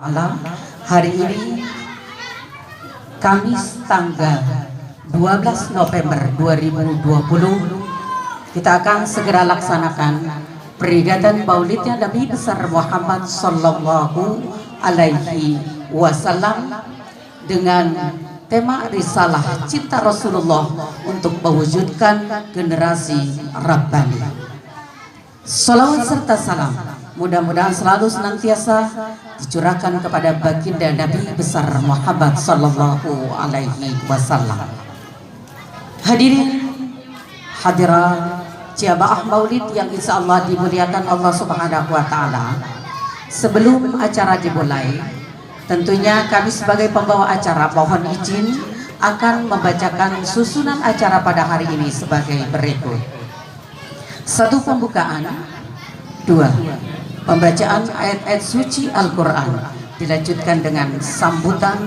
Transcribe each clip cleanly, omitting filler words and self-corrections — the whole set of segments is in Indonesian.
Malam hari ini Kamis tanggal 12 November 2020 kita akan segera laksanakan peringatan Maulidnya Nabi besar Muhammad Sallallahu Alaihi Wasallam dengan tema risalah cinta Rasulullah untuk mewujudkan generasi Rabbani. Salawat serta salam mudah-mudahan selalu senantiasa dicurahkan kepada baginda Nabi besar Muhammad Sallallahu Alaihi Wasallam. Hadirin hadirat jamaah maulid yang insya Allah dimuliakan Allah Subhanahu Wa Taala. Sebelum acara dimulai, tentunya kami sebagai pembawa acara mohon izin akan membacakan susunan acara pada hari ini sebagai berikut. 1. Pembukaan. 2. Pembacaan ayat-ayat suci Al-Quran, dilanjutkan dengan sambutan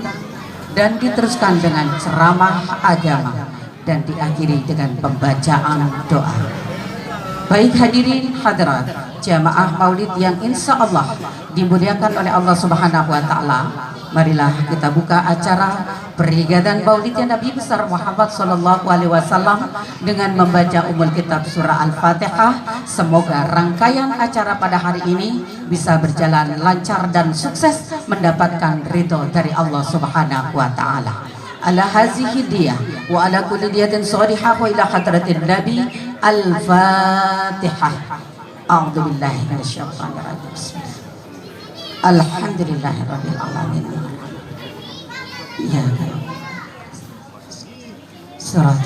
dan diteruskan dengan ceramah agama dan diakhiri dengan pembacaan doa. Baik hadirin hadirat jamaah maulid yang insya Allah dimuliakan oleh Allah Subhanahu Wa Taala, marilah kita buka acara peringatan Maulidnya Nabi besar Muhammad Sallallahu Alaihi Wasallam dengan membaca umul kitab surah Al-Fatihah. Semoga rangkaian acara pada hari ini bisa berjalan lancar dan sukses mendapatkan ridho dari Allah Subhanahu Wa Taala. Ala hazihi diyah wa ala kulli diyatin shalihah wa ila hadratin Nabi. Al-Fatihah. A'udzu billahi minasyaitonir rajim. Alhamdulillahirabbil alamin. Ya. Surat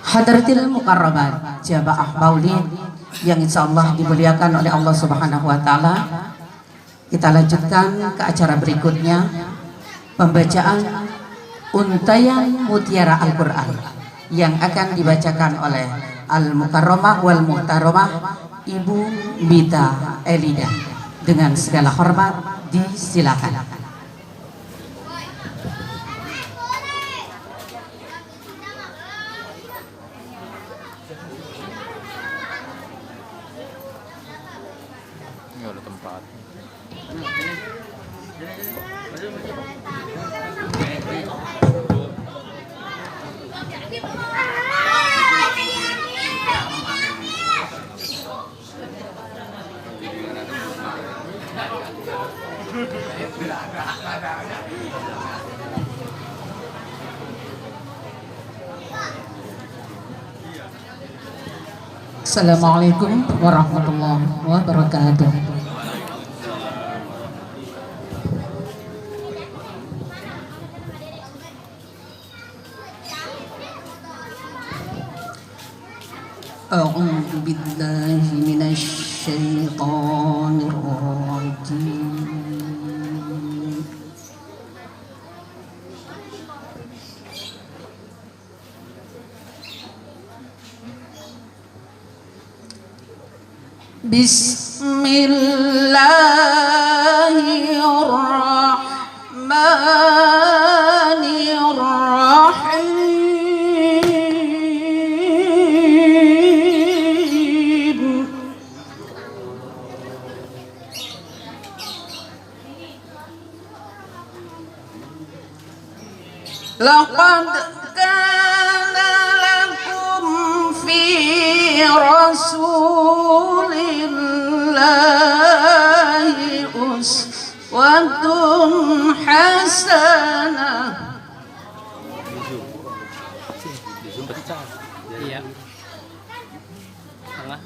Hadratil Mukarramat jamaah maulid yang insya Allah dimuliakan oleh Allah Subhanahu Wa Taala. Kita lanjutkan ke acara berikutnya, pembacaan untayan mutiara Al-Quran yang akan dibacakan oleh Al-Mukarramah wal Muhtaramah Ibu Mita Elida. Dengan segala hormat disilakan. Nggak ada tempat. Assalamualaikum warahmatullahi wabarakatuh. A'udzu billahi minasy syaithanir rajim. Bismillahirrahmanirrahim. Laqad kana lakum fi Rasulillahi uswatun hasanah. Iya. Tengah.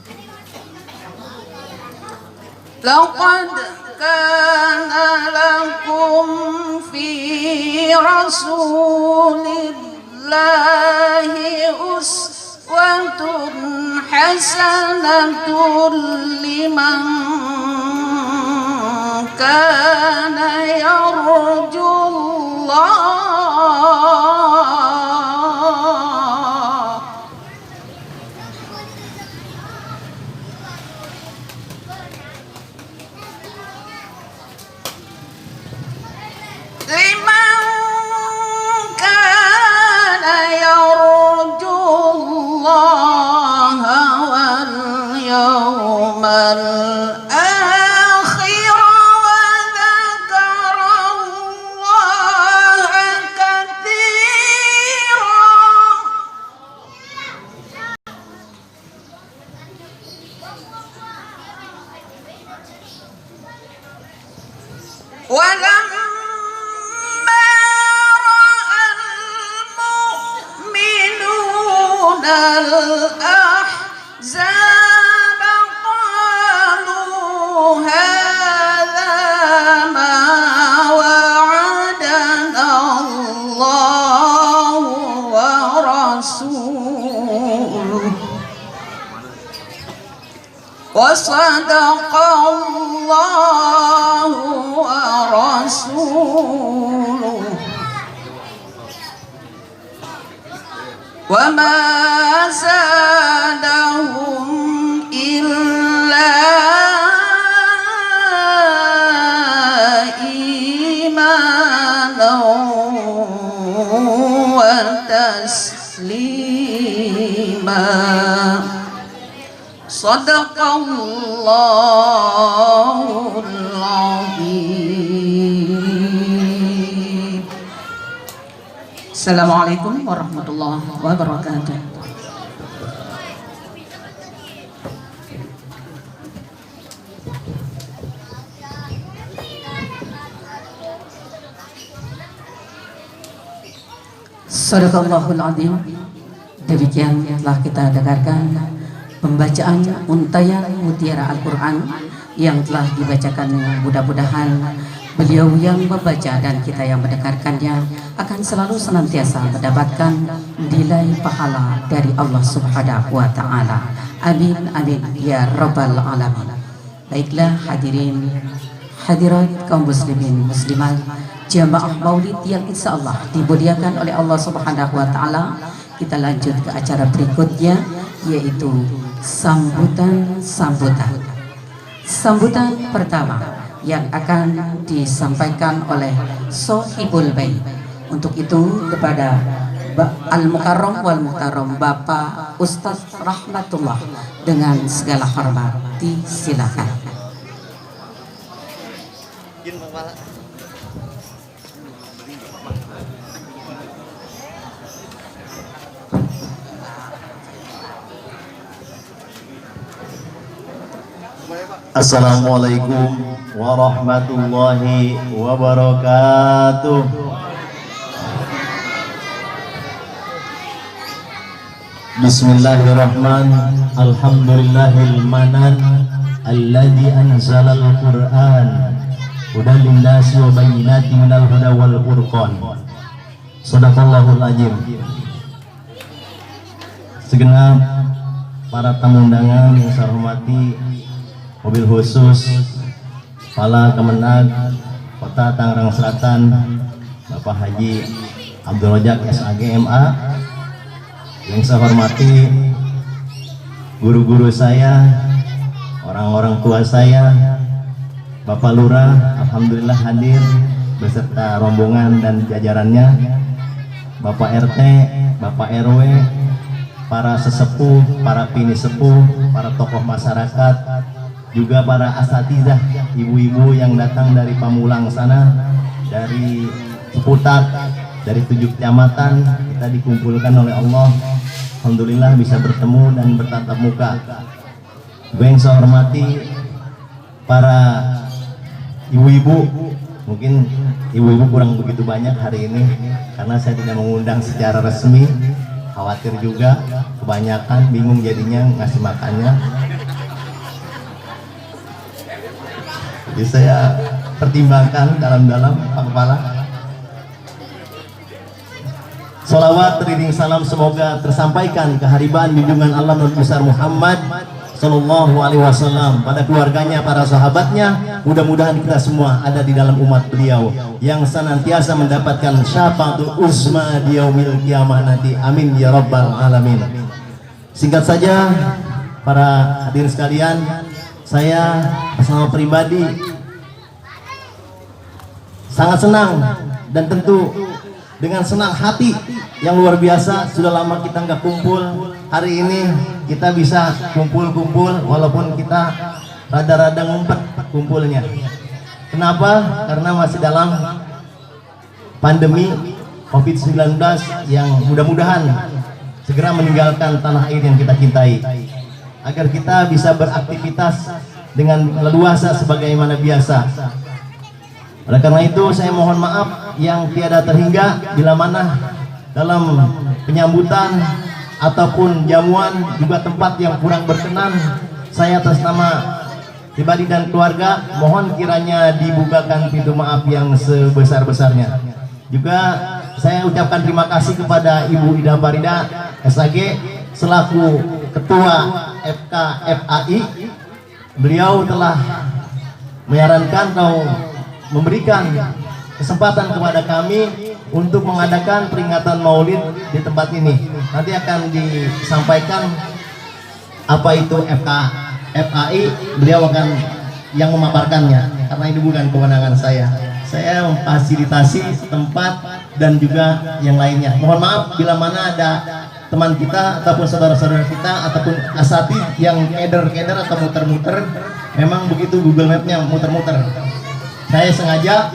Laqad kana lakum fi Rasulillahi uswatun hasanatun liman kana yarjullah liman kana yarjullah wal yawm الآخرة وذكر الله كثيرا ولما رأى المؤمنون الأحزاب قالوا هذا ما وعدنا الله ورسوله وصدق الله ورسوله وما زادهم إلا إيمانا وتسليما صدق الله العظيم. Assalamualaikum warahmatullahi wabarakatuh. Sadaqallahul azim. Demikian telah kita dengarkan pembacaan untayan mutiara Al-Quran yang telah dibacakan. Mudah-mudahan beliau yang membaca dan kita yang mendengarkannya akan selalu senantiasa mendapatkan nilai pahala dari Allah Subhanahu wa Ta'ala. Amin amin ya rabbal alamin. Baiklah hadirin hadirat kaum muslimin muslimat jamaah maulid yang insya Allah dimuliakan oleh Allah Subhanahu wa Ta'ala. Kita lanjut ke acara berikutnya, yaitu sambutan pertama yang akan disampaikan oleh Sohibul Bait. Untuk itu kepada Al-Mukarram wal Muhtaram Bapak Ustadz Rahmatullah dengan segala hormat disilakan. Assalamualaikum warahmatullahi wabarakatuh. Bismillahirrahmanirrahim. Alhamdulillahil manan alladzi anzalal Qur'an hudan linnasi wa bayyinatin minal huda wal furqan. Shadaqallahul azim. Segenap para tamu undangan yang saya hormati, mobil khusus Kepala Kemenag Kota Tangerang Selatan Bapak Haji Abdul Rojak SAG MA, yang saya hormati guru-guru saya, orang-orang tua saya, Bapak Lurah alhamdulillah hadir beserta rombongan dan jajarannya, Bapak RT, Bapak RW, para sesepuh, para pini sepuh, para tokoh masyarakat, juga para asatizah, ibu-ibu yang datang dari Pamulang sana, dari seputar, dari 7 kecamatan. Kita dikumpulkan oleh Allah, alhamdulillah bisa bertemu dan bertatap muka. Gue yang saya hormati para ibu-ibu, mungkin ibu-ibu kurang begitu banyak hari ini karena saya tidak mengundang secara resmi, khawatir juga kebanyakan bingung jadinya ngasih makannya. Jadi saya pertimbangkan dalam-dalam Pak Kepala. Salawat teriring salam semoga tersampaikan keharibaan junjungan Allah Nabi besar Muhammad Sallallahu Alaihi Wasallam pada keluarganya, para sahabatnya. Mudah-mudahan kita semua ada di dalam umat beliau yang senantiasa mendapatkan syafaatul uzma di yaumil qiyamah nanti. Amin ya rabbal alamin. Singkat saja para hadirin sekalian, saya bersama pribadi sangat senang dan tentu dengan senang hati yang luar biasa. Sudah lama kita nggak kumpul, hari ini kita bisa kumpul-kumpul walaupun kita rada-rada ngumpet kumpulnya. Kenapa? Karena masih dalam pandemi COVID-19 yang mudah-mudahan segera meninggalkan tanah air yang kita cintai, agar kita bisa beraktivitas dengan leluasa sebagaimana biasa. Oleh karena itu saya mohon maaf yang tiada terhingga bila mana dalam penyambutan ataupun jamuan juga tempat yang kurang berkenan. Saya atas nama pribadi dan keluarga mohon kiranya dibukakan pintu maaf yang sebesar-besarnya. Juga saya ucapkan terima kasih kepada Ibu Ida Farida SAG selaku Ketua FKFAI. Beliau telah menyarankan atau memberikan kesempatan kepada kami untuk mengadakan peringatan Maulid di tempat ini. Nanti akan disampaikan apa itu FKFAI, beliau akan yang memaparkannya karena ini bukan kewenangan saya. Saya memfasilitasi tempat dan juga yang lainnya. Mohon maaf bila mana ada teman kita ataupun saudara-saudara kita ataupun asatid yang keder-keder atau muter-muter, memang begitu Google Map-nya muter-muter. Saya sengaja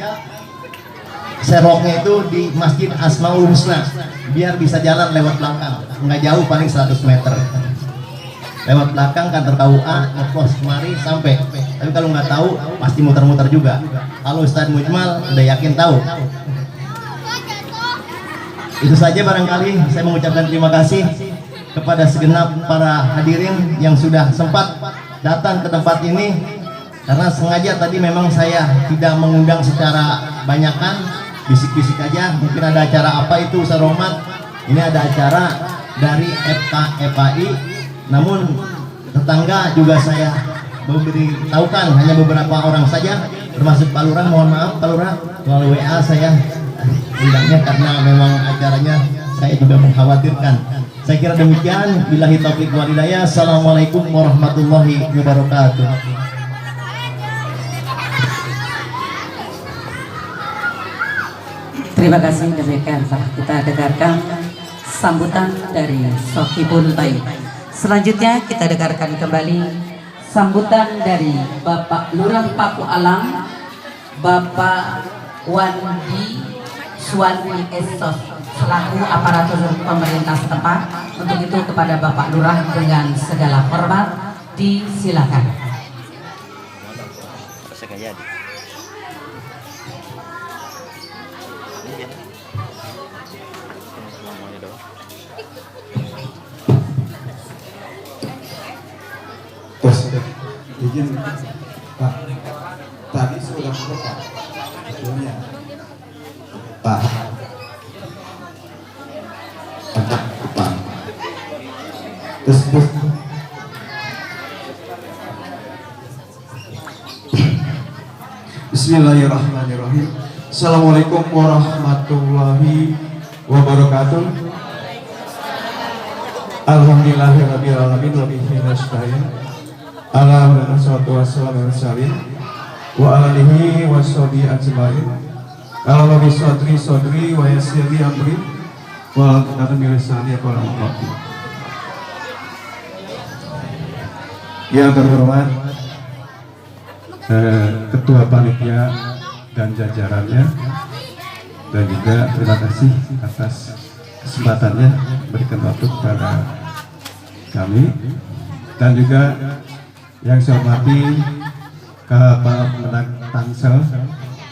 seroknya itu di Masjid Asmaul Husna biar bisa jalan lewat belakang, nggak jauh, paling 100 meter lewat belakang kantor KUA, ngekos kemari sampai. Tapi kalau nggak tahu pasti muter-muter juga. Kalau Ustadz Mujmal udah yakin tahu. Itu saja barangkali saya mengucapkan terima kasih kepada segenap para hadirin yang sudah sempat datang ke tempat ini, karena sengaja tadi memang saya tidak mengundang secara banyakan, bisik-bisik aja. Mungkin ada acara apa itu Ustaz Rohmat, ini ada acara dari FKFAI, namun tetangga juga saya memberitahukan hanya beberapa orang saja, termasuk Pak Lurah. Mohon maaf Pak Lurah, melalui WA saya undangnya karena memang acaranya saya juga mengkhawatirkan. Saya kira demikian. Billahi taufiq wal hidayah. Assalamualaikum warahmatullahi wabarakatuh. Terima kasih, demikian kita dengarkan sambutan dari Sohibul Baik. Selanjutnya kita dengarkan kembali sambutan dari Bapak Lurah Paku Alam, Bapak Wandi Suwandi Estos selaku aparatur pemerintah setempat. Untuk itu kepada Bapak Lurah dengan segala hormat disilakan. Izin Pak, tadi sudah Pak, sebetulnya Pak, terus Bismillahirrahmanirrahim. Assalamualaikum warahmatullahi wabarakatuh. Alhamdulillahirabbil alamin wa bihi nasta'in. Alhamdulillah wassalatu wassalamu ala salim wa alihi washabihi ajmain. Allahumma sodri wa yassirli amri wa aqdatan min lisani yaqulu qawli. Yang terhormat Ketua Panitia dan jajarannya, dan juga terima kasih atas kesempatannya berikan waktu kepada kami, dan juga yang saya hormati Kepala Menak Tangsel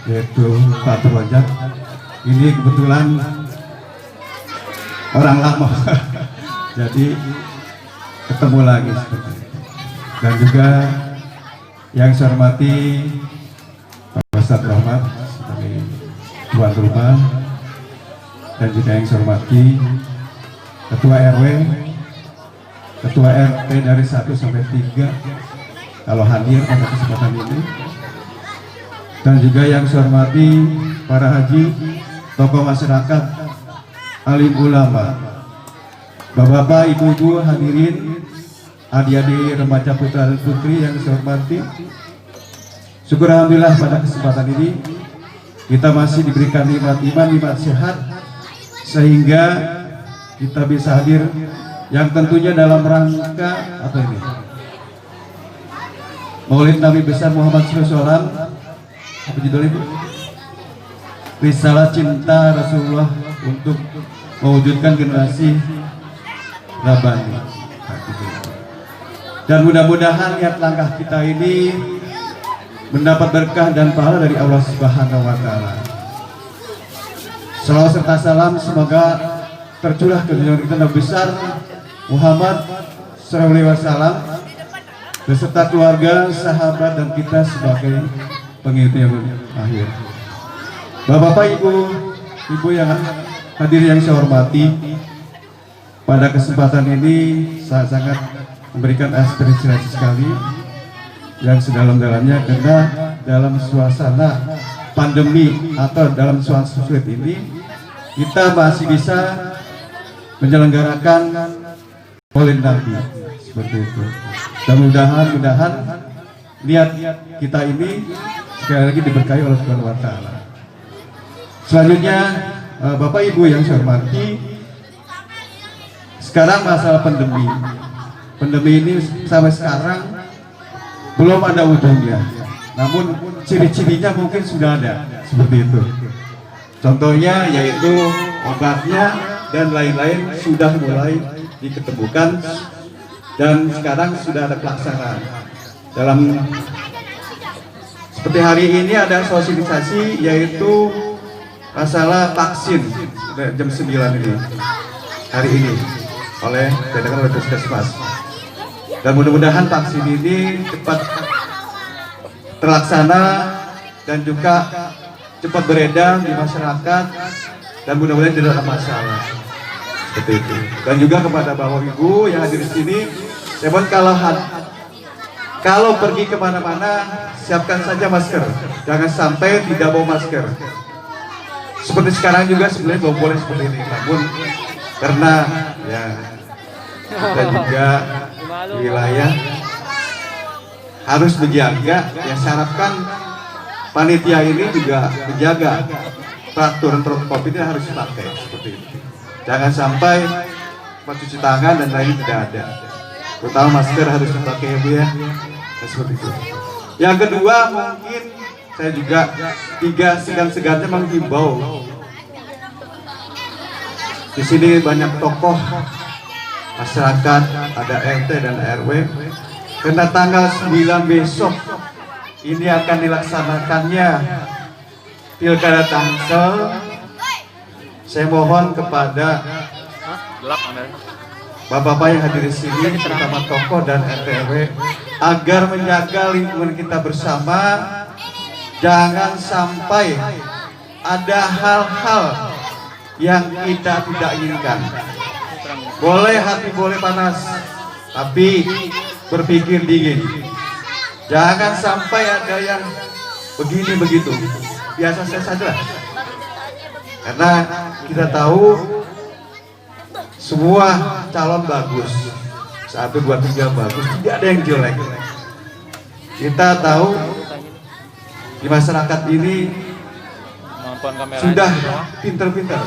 yaitu Pak Projak. Ini kebetulan orang lama jadi ketemu lagi seperti itu. Dan juga yang saya hormati Pak Ustadz Rohmat sebagai tuan rumah, dan juga yang saya hormati Ketua RW, Ketua RT dari 1 sampai 3 kalau hadir pada kesempatan ini, dan juga yang saya hormati para haji, tokoh masyarakat, alim ulama, bapak-bapak, ibu-ibu, hadirin, adik-adik, remaja putra dan putri yang saya hormati. Syukur alhamdulillah pada kesempatan ini kita masih diberikan nikmat iman, nikmat sehat, sehingga kita bisa hadir yang tentunya dalam rangka apa ini? Maulid Nabi besar Muhammad SAW. Apa judulnya Bu? Risalah cinta Rasulullah untuk mewujudkan generasi Rabbani. Nah, gitu. Dan mudah-mudahan niat langkah kita ini mendapat berkah dan pahala dari Allah Subhanahu wa Ta'ala. Salawat serta salam semoga tercurah ke junjungan kita Nabi besar Muhammad SAW beserta keluarga, sahabat, dan kita sebagai pengikut yang akhir. Bapak-bapak, ibu yang hadir yang saya hormati, pada kesempatan ini saya sangat memberikan apresiasi sekali yang sedalam-dalamnya, karena dalam suasana pandemi atau dalam suasana sulit ini kita masih bisa menyelenggarakan Maulid Nabi seperti itu. Dan mudah-mudahan niat kita ini sekali lagi diberkahi oleh Subhanahu wa Ta'ala. Selanjutnya, Bapak Ibu yang saya hormati, sekarang masalah pandemi. Pandemi ini sampai sekarang belum ada ujungnya. Namun ciri-cirinya mungkin sudah ada, seperti itu. Contohnya yaitu obatnya dan lain-lain sudah mulai diketemukan dan sekarang sudah ada pelaksanaan. Dalam seperti hari ini ada sosialisasi yaitu masalah vaksin jam 9 ini hari ini oleh Puskesmas. Dan mudah-mudahan vaksin ini cepat terlaksana dan juga cepat beredar di masyarakat dan mudah-mudahan tidak ada masalah seperti itu. Dan juga kepada Bapak Ibu yang hadir di sini, saya mohon kalau pergi kemana-mana siapkan saja masker, jangan sampai tidak bawa masker. Seperti sekarang juga sebenarnya belum boleh seperti ini, namun karena ya kita juga wilayah harus menjaga, ya saya harapkan panitia ini juga menjaga peraturan protokol ini harus dipakai seperti itu. Jangan sampai mencuci tangan dan lain tidak ada. Terutama masker harus dipakai ya Bu ya. Seperti itu. Yang kedua mungkin saya juga segan-segannya menghimbau. Di sini banyak tokoh masyarakat, ada RT dan RW. Karena tanggal 9 besok ini akan dilaksanakannya Pilkada Tangsel. Saya mohon kepada bapak-bapak yang hadir di sini, terutama tokoh dan RT RW, agar menjaga lingkungan kita bersama. Jangan sampai ada hal-hal yang kita tidak inginkan. Boleh hati boleh panas, tapi berpikir dingin. Jangan sampai ada yang begini begitu. Biasa saja. Karena kita tahu semua calon bagus, 1, 2, 3 bagus, tidak ada yang jelek. Kita tahu di masyarakat ini sudah pinter-pinter.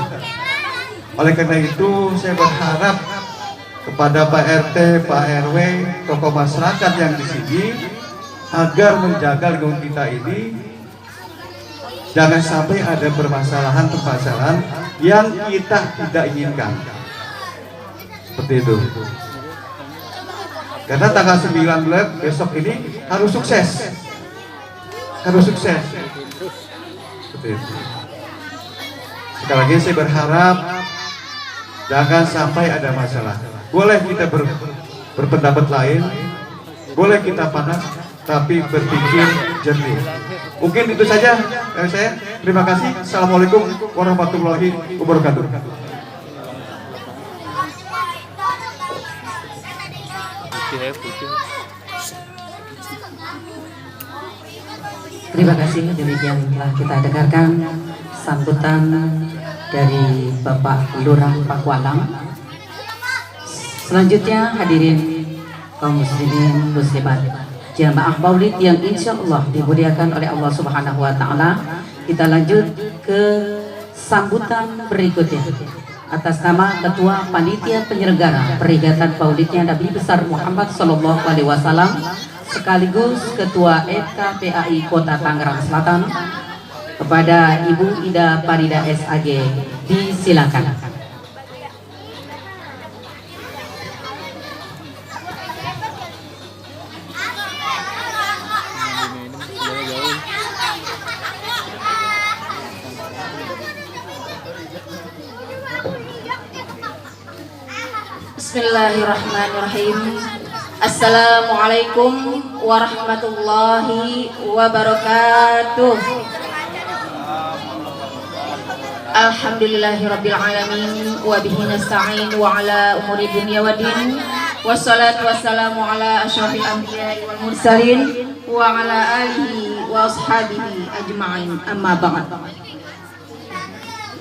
Oleh karena itu saya berharap kepada Pak RT, Pak RW, tokoh masyarakat yang di sini agar menjaga lingkungan kita ini. Jangan sampai ada permasalahan yang kita tidak inginkan. Seperti itu. Karena tanggal 9 besok ini harus sukses. Harus sukses. Seperti itu. Sekali lagi saya berharap jangan sampai ada masalah. Boleh kita berpendapat lain, boleh kita panas, tapi berpikir jernih. Mungkin itu saja dari saya. Terima kasih. Assalamualaikum warahmatullahi wabarakatuh. Terima kasih. Demikian telah kita dengarkan sambutan dari Bapak Lurah Pakualam. Selanjutnya hadirin kaum muslimin muslimat, jamaah maulid yang insya Allah dimuliakan oleh Allah Subhanahu wa Ta'ala. Kita lanjut ke sambutan berikutnya atas nama Ketua Panitia Penyelenggara Peringatan Maulidnya Nabi besar Muhammad Sallallahu Alaihi Wasallam. sekaligus Ketua FKPAI Kota Tangerang Selatan kepada Ibu Ida Farida SAG, disilakan. Bismillahirrahmanirrahim. Assalamualaikum warahmatullahi wabarakatuh. Alhamdulillahirabbil alamin wa bihi nasta'in wa ala umuri dunya waddin. Wassalatu wassalamu ala asyrafil anbiya'i wal mursalin wa ala alihi wa ashabihi ajma'in. Amma ba'd.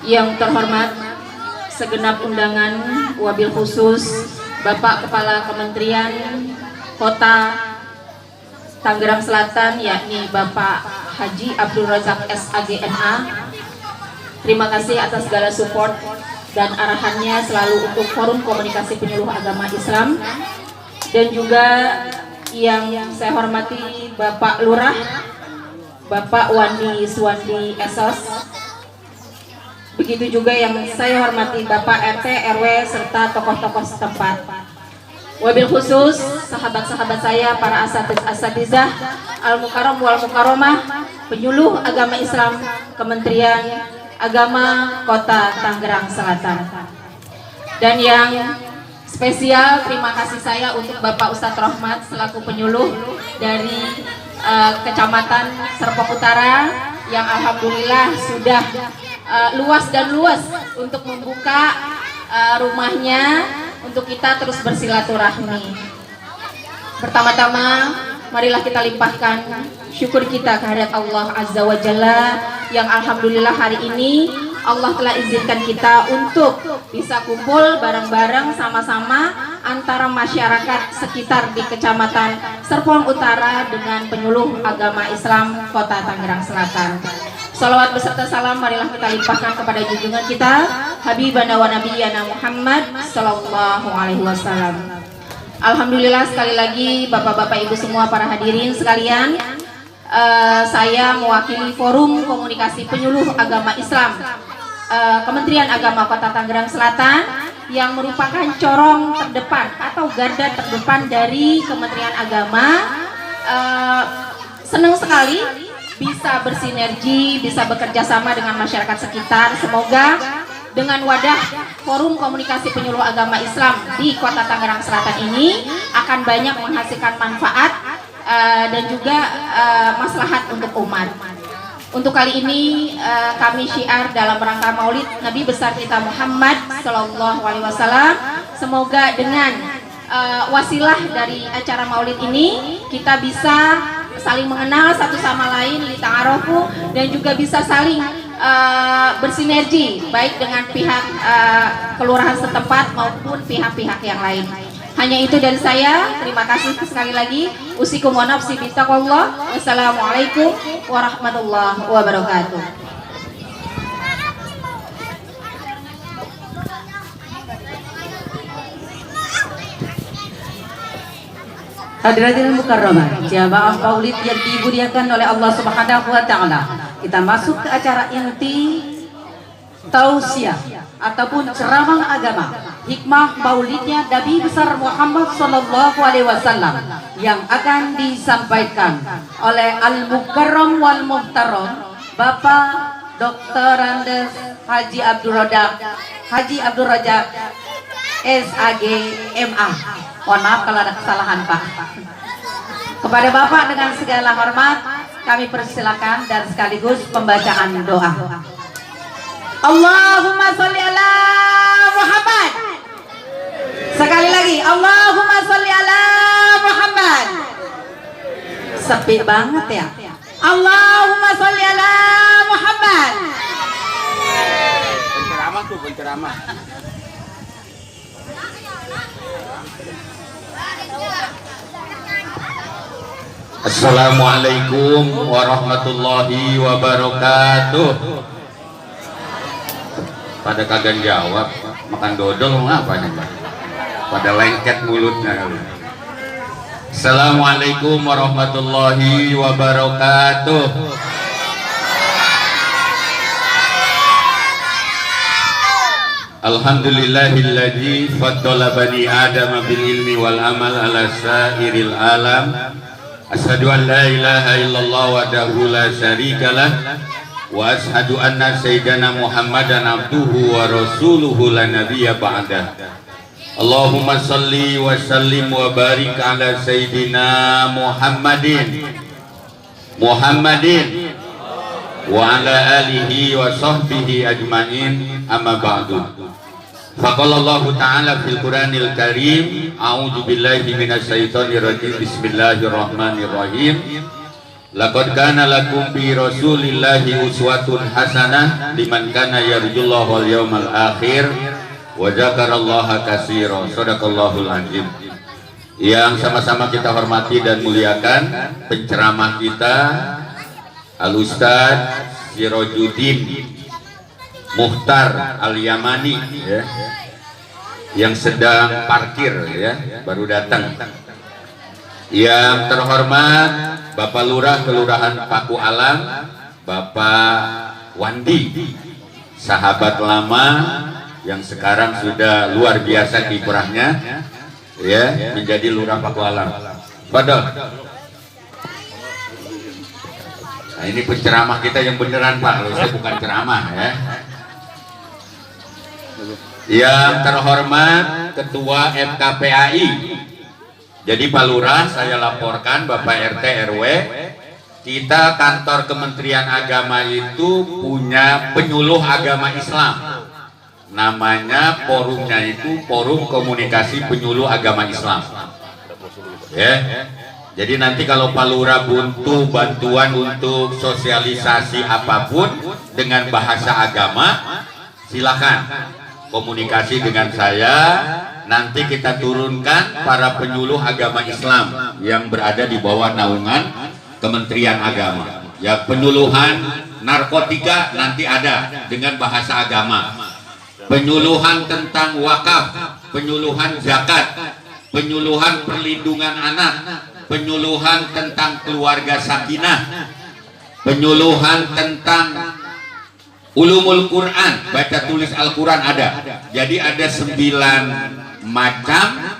Yang terhormat segenap undangan, wabil khusus Bapak Kepala Kementerian Kota Tangerang Selatan, yakni Bapak Haji Abdul Razak SAG MA. Terima kasih atas segala support dan arahannya selalu untuk Forum Komunikasi Penyuluh Agama Islam. Dan juga yang saya hormati Bapak Lurah, Bapak Wandi Suwandi Esos. Begitu juga yang saya hormati Bapak RT, RW, serta tokoh-tokoh setempat. Wabil khusus sahabat-sahabat saya, para asatizah, al-mukarram wal mukarramah, penyuluh agama Islam, Kementerian Agama Kota Tangerang Selatan. Dan yang spesial terima kasih saya untuk Bapak Ustadz Rohmat selaku penyuluh dari Kecamatan Serpong Utara yang alhamdulillah sudah luas dan luas untuk membuka rumahnya untuk kita terus bersilaturahmi. Pertama-tama marilah kita limpahkan syukur kita kehadirat Allah Azza wa Jalla yang alhamdulillah hari ini Allah telah izinkan kita untuk bisa kumpul bareng-bareng sama-sama antara masyarakat sekitar di Kecamatan Serpong Utara dengan penyuluh agama Islam Kota Tangerang Selatan. Salawat beserta salam marilah kita limpahkan kepada junjungan kita Habibana wa Nabiyana Muhammad sallallahu alaihi wasallam. Alhamdulillah, sekali lagi Bapak-bapak Ibu semua para hadirin sekalian, saya mewakili Forum Komunikasi Penyuluh Agama Islam Kementerian Agama Kota Tangerang Selatan yang merupakan corong terdepan atau garda terdepan dari Kementerian Agama. Senang sekali bisa bersinergi, bisa bekerja sama dengan masyarakat sekitar. Semoga dengan wadah Forum Komunikasi Penyuluh Agama Islam di Kota Tangerang Selatan ini akan banyak menghasilkan manfaat dan juga maslahat untuk umat. Untuk kali ini kami syiar dalam rangka Maulid Nabi besar kita Muhammad Sallallahu Alaihi Wasallam. Semoga dengan wasilah dari acara Maulid ini kita bisa saling mengenal satu sama lain, lita'arofu, dan juga bisa saling bersinergi baik dengan pihak kelurahan setempat maupun pihak-pihak yang lain. Hanya itu dari saya. Terima kasih sekali lagi. Usikum wa nafsi bittaqwallah. Wassalamualaikum warahmatullahi wabarakatuh. Hadirin mukarramah, jamaah maulid yang dimuliakan oleh Allah Subhanahu wa taala. Kita masuk ke acara inti tausiah ataupun ceramah agama, hikmah maulidnya Nabi besar Muhammad sallallahu alaihi wasallam yang akan disampaikan oleh Al-Mukarram wal Muhtaram Bapak Dr. Andes Haji Abdul Razak SAG MA. Mohon maaf kalau ada kesalahan Pak. Kepada Bapak dengan segala hormat kami persilakan dan sekaligus pembacaan doa. Allahumma sholli ala Muhammad. Sekali lagi, Allahumma sholli ala Muhammad. Sepi banget ya. Allahumma sholli ala Muhammad. Penceramah tuh, penceramah. Assalamualaikum warahmatullahi wabarakatuh. Pada kagak jawab, makan dodol ngapa nih Pak? Pada lengket mulutnya. Assalamualaikum warahmatullahi wabarakatuh. Alhamdulillahilladzi faddala bani Adam bil ilmi wal amal ala sairil alam. Asyhadu an la ilaha illallah wahdahu la syarikalah wa asyhadu anna sayyidana Muhammadan abduhu wa rasuluhu la nabiyya ba'dah. Allahumma salli wa sallim wa barik ala sayyidina Muhammadin wa ala alihi wa sahbihi ajmain, amma ba'du. Faqala Allah Ta'ala fil Qur'anil Karim, a'udzu billahi minasy syaithanir rajim, bismillahirrahmanirrahim. Laqad kana lakum bi Rasulillahi uswatun hasanah liman kana yarjullaha wal yawmal akhir wa dzakarallaha katsiran. Shadaqallahul azim. Yang sama-sama kita hormati dan muliakan penceramah kita Al-Ustaz Sirajuddin Mukhtar Al-Yamani, ya, yang sedang parkir, ya, baru datang. Yang terhormat Bapak Lurah Kelurahan Paku Alam, Bapak Wandi, sahabat lama yang sekarang sudah luar biasa kiprahnya, ya, menjadi Lurah Paku Alam. Padahal nah, ini penceramah kita yang beneran, Pak, saya bukan ceramah, ya. Yang terhormat Ketua FKPAI. Jadi Pak Lurah, saya laporkan Bapak RT RW, kita kantor Kementerian Agama itu punya penyuluh agama Islam. Namanya forumnya itu Forum Komunikasi Penyuluh Agama Islam. Ya. Jadi nanti kalau Pak Lurah butuh bantuan untuk sosialisasi apapun dengan bahasa agama, silakan komunikasi dengan saya. Nanti kita turunkan para penyuluh agama Islam yang berada di bawah naungan Kementerian Agama. Ya, penyuluhan narkotika nanti ada dengan bahasa agama. Penyuluhan tentang wakaf, penyuluhan zakat, penyuluhan perlindungan anak, penyuluhan tentang keluarga sakinah, penyuluhan tentang ulumul Quran, baca tulis Al-Quran ada. Jadi ada 9 macam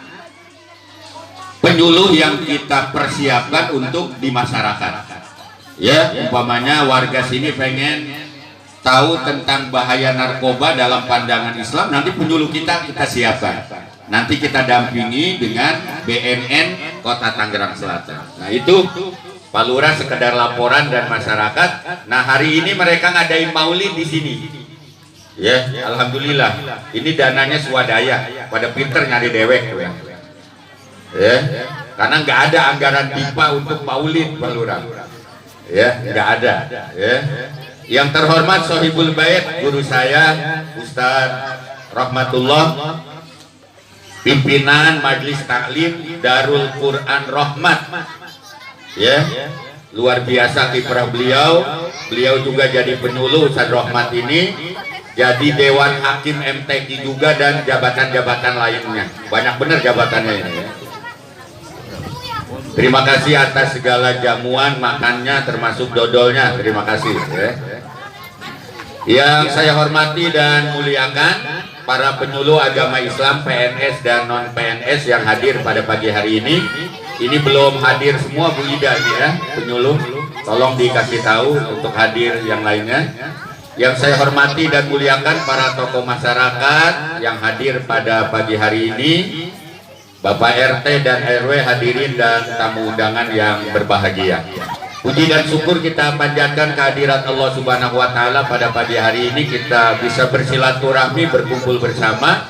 penyuluh yang kita persiapkan untuk di masyarakat. Ya, umpamanya warga sini pengen tahu tentang bahaya narkoba dalam pandangan Islam, nanti penyuluh kita siapkan. Nanti kita dampingi dengan BNN Kota Tangerang Selatan. Nah, itu Pak Lurah sekedar laporan dan masyarakat. Nah, hari ini mereka ngadain maulid di sini. Ya, alhamdulillah. Ini dananya swadaya. Pada pinter nyari dewek, ya. Ya, karena nggak ada anggaran pipa untuk maulid, Pak Lurah. Ya, nggak ada. Ya. Yang terhormat Sohibul Bait, guru saya Ustaz Rahmatullah, pimpinan Majelis Taklim Darul Quran Rahmat, ya, luar biasa kiprah beliau. Beliau juga jadi penyuluh Ustaz Rahmat ini, jadi Dewan Hakim MTQ juga dan jabatan-jabatan lainnya. Banyak benar jabatannya ini, ya. Terima kasih atas segala jamuan makannya, termasuk dodolnya. Terima kasih, ya. Yang saya hormati dan muliakan para penyuluh agama Islam PNS dan non PNS yang hadir pada pagi hari ini. Ini belum hadir semua, Bu Ida, ya, penyuluh. Tolong dikasih tahu untuk hadir yang lainnya. Yang saya hormati dan muliakan para tokoh masyarakat yang hadir pada pagi hari ini, Bapak RT dan RW hadirin dan tamu undangan yang berbahagia. Puji dan syukur kita panjatkan kehadirat Allah Subhanahu wa Ta'ala pada pagi hari ini. Kita bisa bersilaturahmi, berkumpul bersama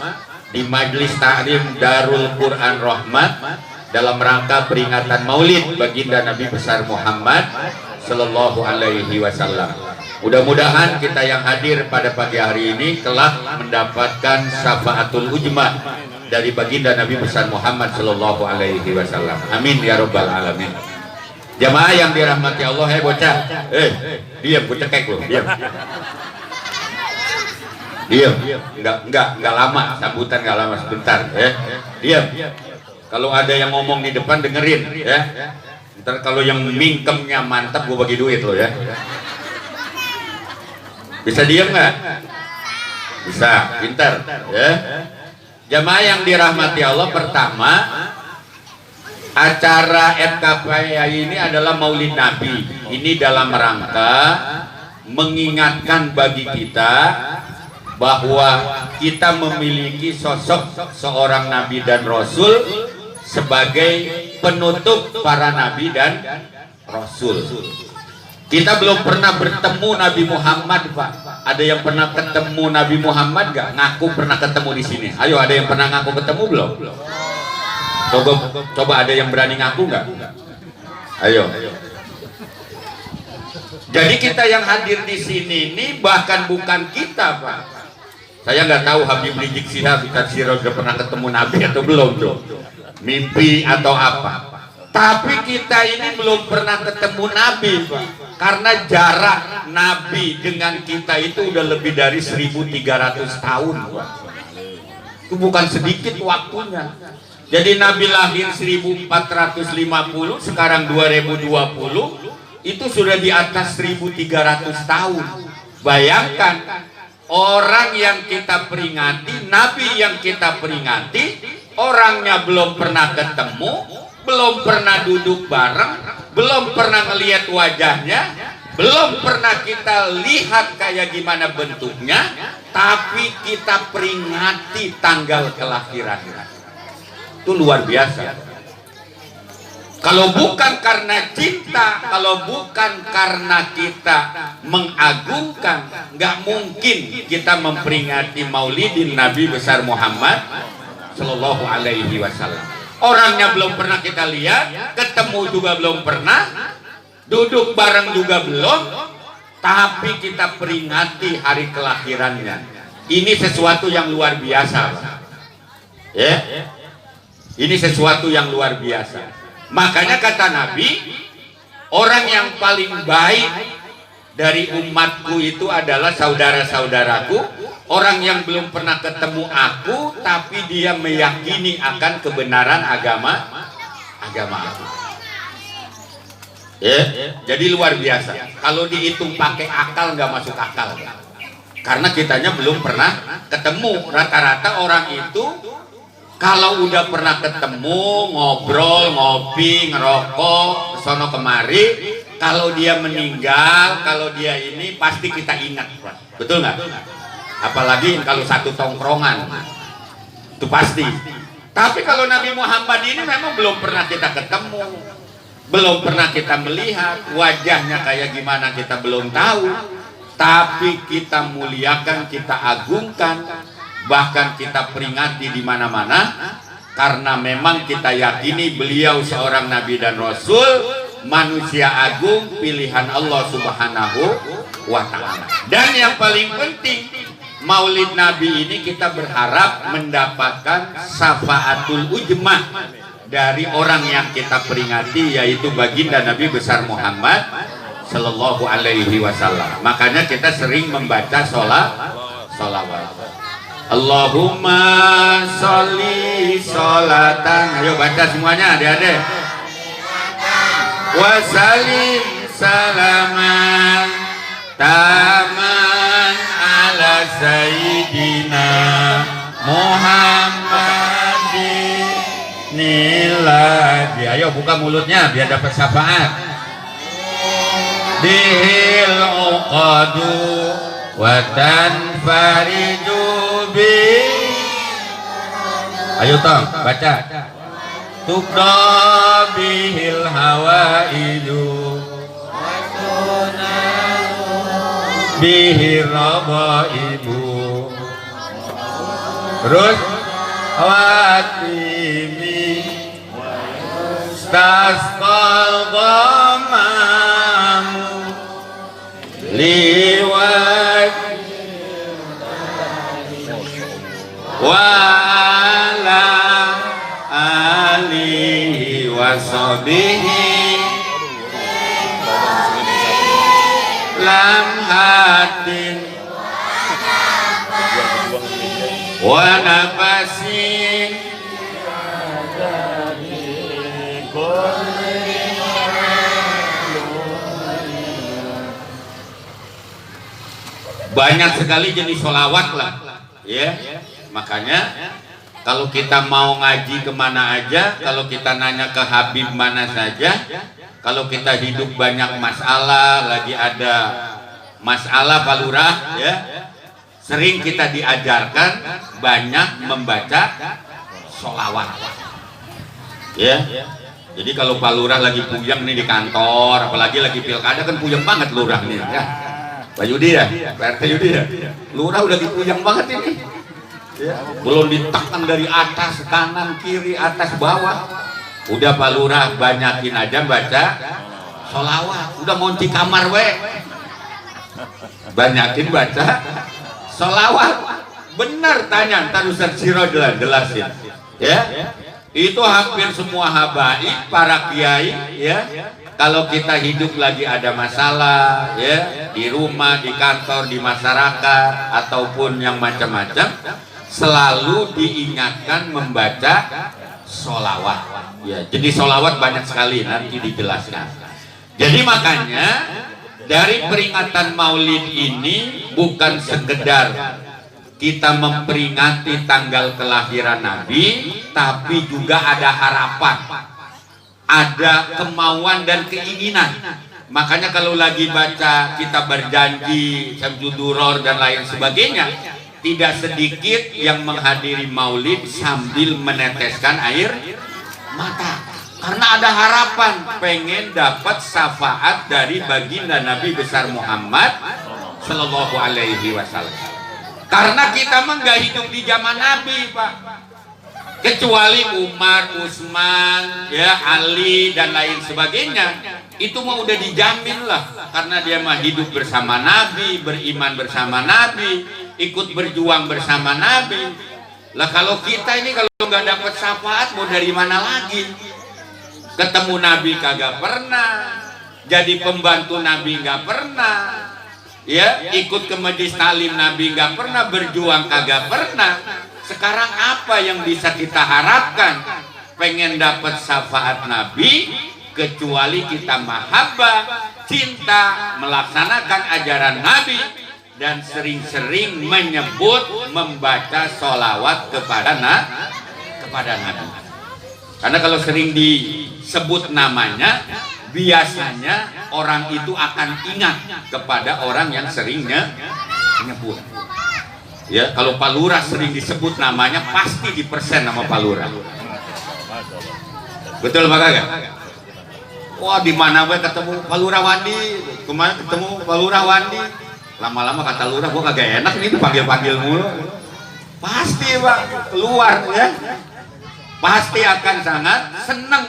di Majelis Taklim Darul Quran Rahmat dalam rangka peringatan Maulid baginda Nabi besar Muhammad Sallallahu Alaihi Wasallam. Mudah-mudahan kita yang hadir pada pagi hari ini kelak mendapatkan syafaatul ujma dari baginda Nabi besar Muhammad Sallallahu Alaihi Wasallam. Amin ya Rabbal Alamin. Jamaah yang dirahmati Allah, bocah, diam, gue cekek lo, diam, enggak lama, sambutan enggak lama, sebentar, diam. Kalau ada yang ngomong di depan dengerin ya. Ntar kalau yang mingkemnya mantap gue bagi duit lo ya. Bisa diam nggak? Bisa, pintar ya. Jamaah yang dirahmati Allah, pertama acara FKPI ini adalah Maulid Nabi. Ini dalam rangka mengingatkan bagi kita bahwa kita memiliki sosok seorang Nabi dan Rasul sebagai penutup para Nabi dan Rasul. Kita belum pernah bertemu Nabi Muhammad, Pak. Ada yang pernah ketemu Nabi Muhammad gak? Ngaku pernah ketemu di sini. Ayo, ada yang pernah ngaku ketemu belum? Coba ada yang berani ngaku nggak? Ayo. Jadi kita yang hadir di sini ini bahkan bukan kita, Pak. Saya nggak tahu Habib Rizik Syihab udah pernah ketemu Nabi atau belum tuh. Mimpi atau apa? Tapi kita ini belum pernah ketemu Nabi, Pak. Karena jarak Nabi dengan kita itu udah lebih dari 1.300 tahun, Pak. Itu bukan sedikit waktunya. Jadi Nabi lahir 1450, sekarang 2020, itu sudah di atas 1.300 tahun. Bayangkan, orang yang kita peringati, Nabi yang kita peringati, orangnya belum pernah ketemu, belum pernah duduk bareng, belum pernah ngelihat wajahnya, belum pernah kita lihat kayak gimana bentuknya, tapi kita peringati tanggal kelahirannya. Itu luar biasa. Kalau bukan karena cinta, kalau bukan karena kita mengagungkan, nggak mungkin kita memperingati Maulidin Nabi besar Muhammad Sallallahu Alaihi Wasallam. Orangnya belum pernah kita lihat, ketemu juga belum pernah, duduk bareng juga belum, tapi kita peringati hari kelahirannya. Ini sesuatu yang luar biasa, ya. Ini sesuatu yang luar biasa. Makanya kata Nabi, orang yang paling baik dari umatku itu adalah saudara-saudaraku, orang yang belum pernah ketemu aku, tapi dia meyakini akan kebenaran agama aku. Ya, jadi luar biasa. Kalau dihitung pakai akal nggak masuk akal, karena kitanya belum pernah ketemu. Rata-rata orang itu kalau udah pernah ketemu, ngobrol, ngopi, ngerokok, kesono kemari, kalau dia meninggal, kalau dia ini pasti kita ingat, betul nggak? Apalagi kalau satu tongkrongan, itu pasti. Tapi kalau Nabi Muhammad ini memang belum pernah kita ketemu, belum pernah kita melihat wajahnya kayak gimana, kita belum tahu. Tapi kita muliakan, kita agungkan, bahkan kita peringati di mana-mana, karena memang kita yakini beliau seorang Nabi dan Rasul, manusia agung, pilihan Allah Subhanahu wa Ta'ala. Dan yang paling penting, Maulid Nabi ini kita berharap mendapatkan syafaatul ujmah dari orang yang kita peringati, yaitu baginda Nabi besar Muhammad Sallallahu Alaihi Wasallam. Makanya kita sering membaca sholawat. Allahumma sholli sholatan, ayo baca semuanya adik-adik. Wa salim salaman taman ala sayyidina Muhammadin niladi. Ayo buka mulutnya biar dapat syafaat. Dihil uqadu wa tanfaridu bi. Ayo tong baca. Tuqda bihil hawaidu bihir rabaibu. Terus watimi tasqal ghamamu liwat wa ala alihi wa sahbihi lam hatin wa nafasin banyak sekali jenis sholawat lah, ya. Makanya kalau kita mau ngaji kemana aja, kalau kita nanya ke Habib mana saja, kalau kita hidup banyak masalah, lagi ada masalah Pak Lurah, ya, sering kita diajarkan banyak membaca sholawat, ya. Jadi kalau Pak Lurah lagi puyeng nih di kantor, apalagi lagi pilkada kan puyeng banget Lurah nih, ya. Pak Yudi ya, Pak RT Yudi ya, Lurah udah puyeng banget ini, ya. Belum ditekan dari atas, kanan, kiri, atas, bawah. Udah Pak Lurah banyakin aja baca sholawat, udah monci kamar we, banyakin baca sholawat. Bener tanya, ntar Ustaz Siroj jelasin, ya. Itu hampir semua habaib, para kiai, ya. Kalau kita hidup lagi ada masalah, ya, di rumah, di kantor, di masyarakat, ataupun yang macam-macam, selalu diingatkan membaca sholawat. Ya, jadi sholawat banyak sekali, nanti dijelaskan. Jadi makanya dari peringatan Maulid ini bukan sekedar kita memperingati tanggal kelahiran Nabi, tapi juga ada harapan, ada kemauan dan keinginan. Makanya kalau lagi baca kita berjanji, Syamsuduror dan lain sebagainya, tidak sedikit yang menghadiri Maulid sambil meneteskan air mata, karena ada harapan pengen dapat syafaat dari baginda Nabi besar Muhammad Sallallahu Alaihi Wasallam. Karena kita mah nggak hidup di zaman Nabi, Pak. Kecuali Umar, Utsman, ya, Ali dan lain sebagainya, itu mah udah dijamin lah, karena dia mah hidup bersama Nabi, beriman bersama Nabi, ikut berjuang bersama Nabi. Lah kalau kita ini kalau nggak dapat syafaat mau dari mana lagi? Ketemu Nabi kagak pernah, jadi pembantu Nabi nggak pernah, ya, ikut ke majelis talim Nabi nggak pernah, berjuang kagak pernah. Sekarang apa yang bisa kita harapkan? Pengen dapat syafaat Nabi, kecuali kita mahabbah, cinta, melaksanakan ajaran Nabi, dan sering-sering menyebut, membaca sholawat kepada Nabi. Karena kalau sering disebut namanya, biasanya orang itu akan ingat kepada orang yang seringnya menyebut. Ya, kalau Pak Lurah sering disebut namanya, pasti dipersen nama Pak Lurah. Betul Pak kagak? Wah, di mana gue ketemu Pak Lurah Wandi, kemarin ketemu Pak Lurah Wandi. Lama-lama kata Lurah, gue kagak enak nih dipanggil-panggil mulu. Pasti Pak keluar, ya. Pasti akan sangat senang.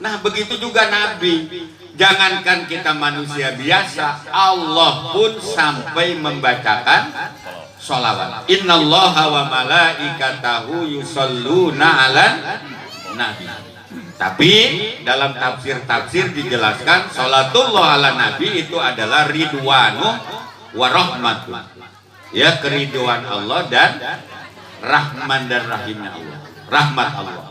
Nah, begitu juga Nabi. Jangankan kita manusia biasa, Allah pun sampai membacakan sholawat. Innallaha wa malaikatahu yusholluna 'alan nabi. Tapi dalam tafsir-tafsir dijelaskan sholatullah ala nabi itu adalah ridwanu wa rahmatu. Ya, keriduan Allah dan rahman dan rahimnya Allah. Rahmat Allah.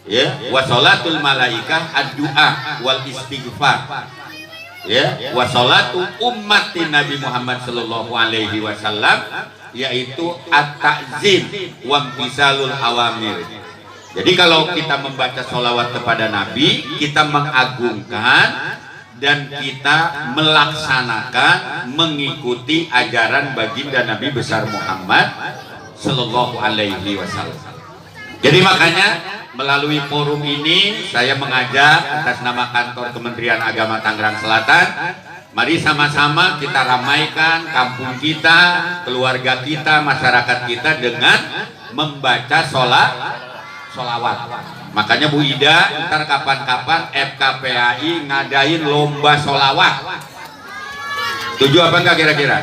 Ya, wa sholatul malaikah ad-du'a wal istighfar. Ya, wa sholatu ummatin Nabi Muhammad sallallahu alaihi wasallam, yaitu at-ta'zim wa imtisalul awamir. Jadi kalau kita membaca sholawat kepada Nabi, kita mengagungkan dan kita melaksanakan, mengikuti ajaran baginda Nabi besar Muhammad sallallahu alaihi wasallam. Jadi makanya melalui forum ini saya mengajak atas nama kantor Kementerian Agama Tangerang Selatan, mari sama-sama kita ramaikan kampung kita, keluarga kita, masyarakat kita dengan membaca sholawat. Makanya Bu Ida, ntar kapan-kapan FKPAI ngadain lomba sholawat. Setuju apa enggak kira-kira?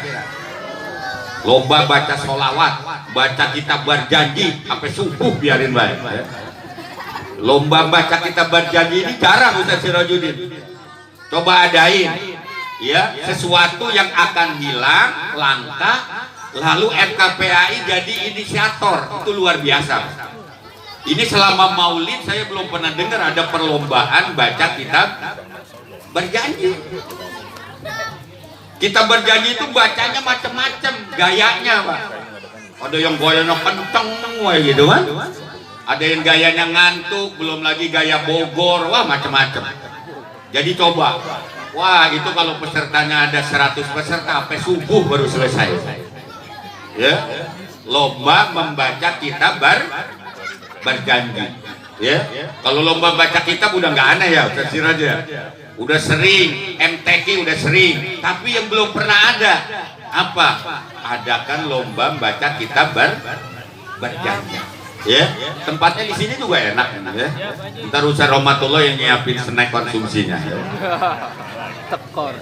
Lomba baca sholawat, baca kitab berjanji sampai subuh, biarin baik. Lomba baca kitab berjanji ini jarang Ustaz Sirojudin. Coba adain, ya, sesuatu yang akan hilang, langka, lalu FKPAI jadi inisiator, itu luar biasa. Ini selama Maulid saya belum pernah dengar ada perlombaan baca kitab berjanji. Kita berjanji itu bacanya macam-macam gayanya, Pak. Ada yang gayanya kenceng gitu kan, ada yang gayanya ngantuk, belum lagi gaya Bogor, wah macam-macam. Jadi coba, wah itu kalau pesertanya ada 100 peserta sampai subuh baru selesai. Ya, lomba membaca kitab berjanji. Ya, kalau lomba baca kitab udah nggak aneh ya, kecil aja. Udah sering, MTQ udah sering, tapi yang belum pernah ada apa? Adakan lomba baca kitab berjanji. Ya, tempatnya di sini juga enak ya. Ntar Ustaz Romatullah yang nyiapin snack konsumsinya. Tekor.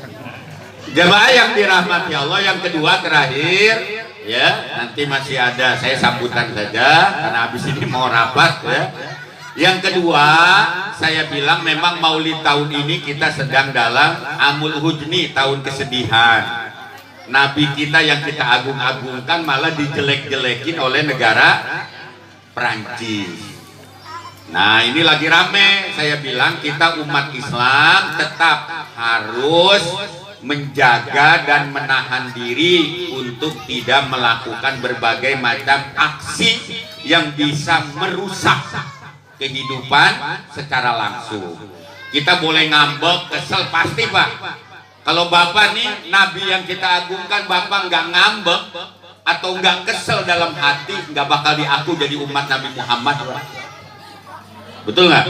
Jemaah yang dirahmati Allah, yang kedua terakhir ya, nanti masih ada, saya sambutan saja karena habis ini mau rapat ya. Yang kedua, saya bilang memang Maulid tahun ini kita sedang dalam Amul Hujni, tahun kesedihan. Nabi kita yang kita agung-agungkan malah dijelek-jelekin oleh negara Perancis. Nah, ini lagi rame. Saya bilang kita umat Islam tetap harus menjaga dan menahan diri untuk tidak melakukan berbagai macam aksi yang bisa merusak kehidupan secara langsung. Kita boleh ngambek, kesel pasti, Pak. Kalau Bapak nih, Nabi yang kita agungkan, Bapak nggak ngambek atau nggak kesel dalam hati, nggak bakal diaku jadi umat Nabi Muhammad. Betul nggak?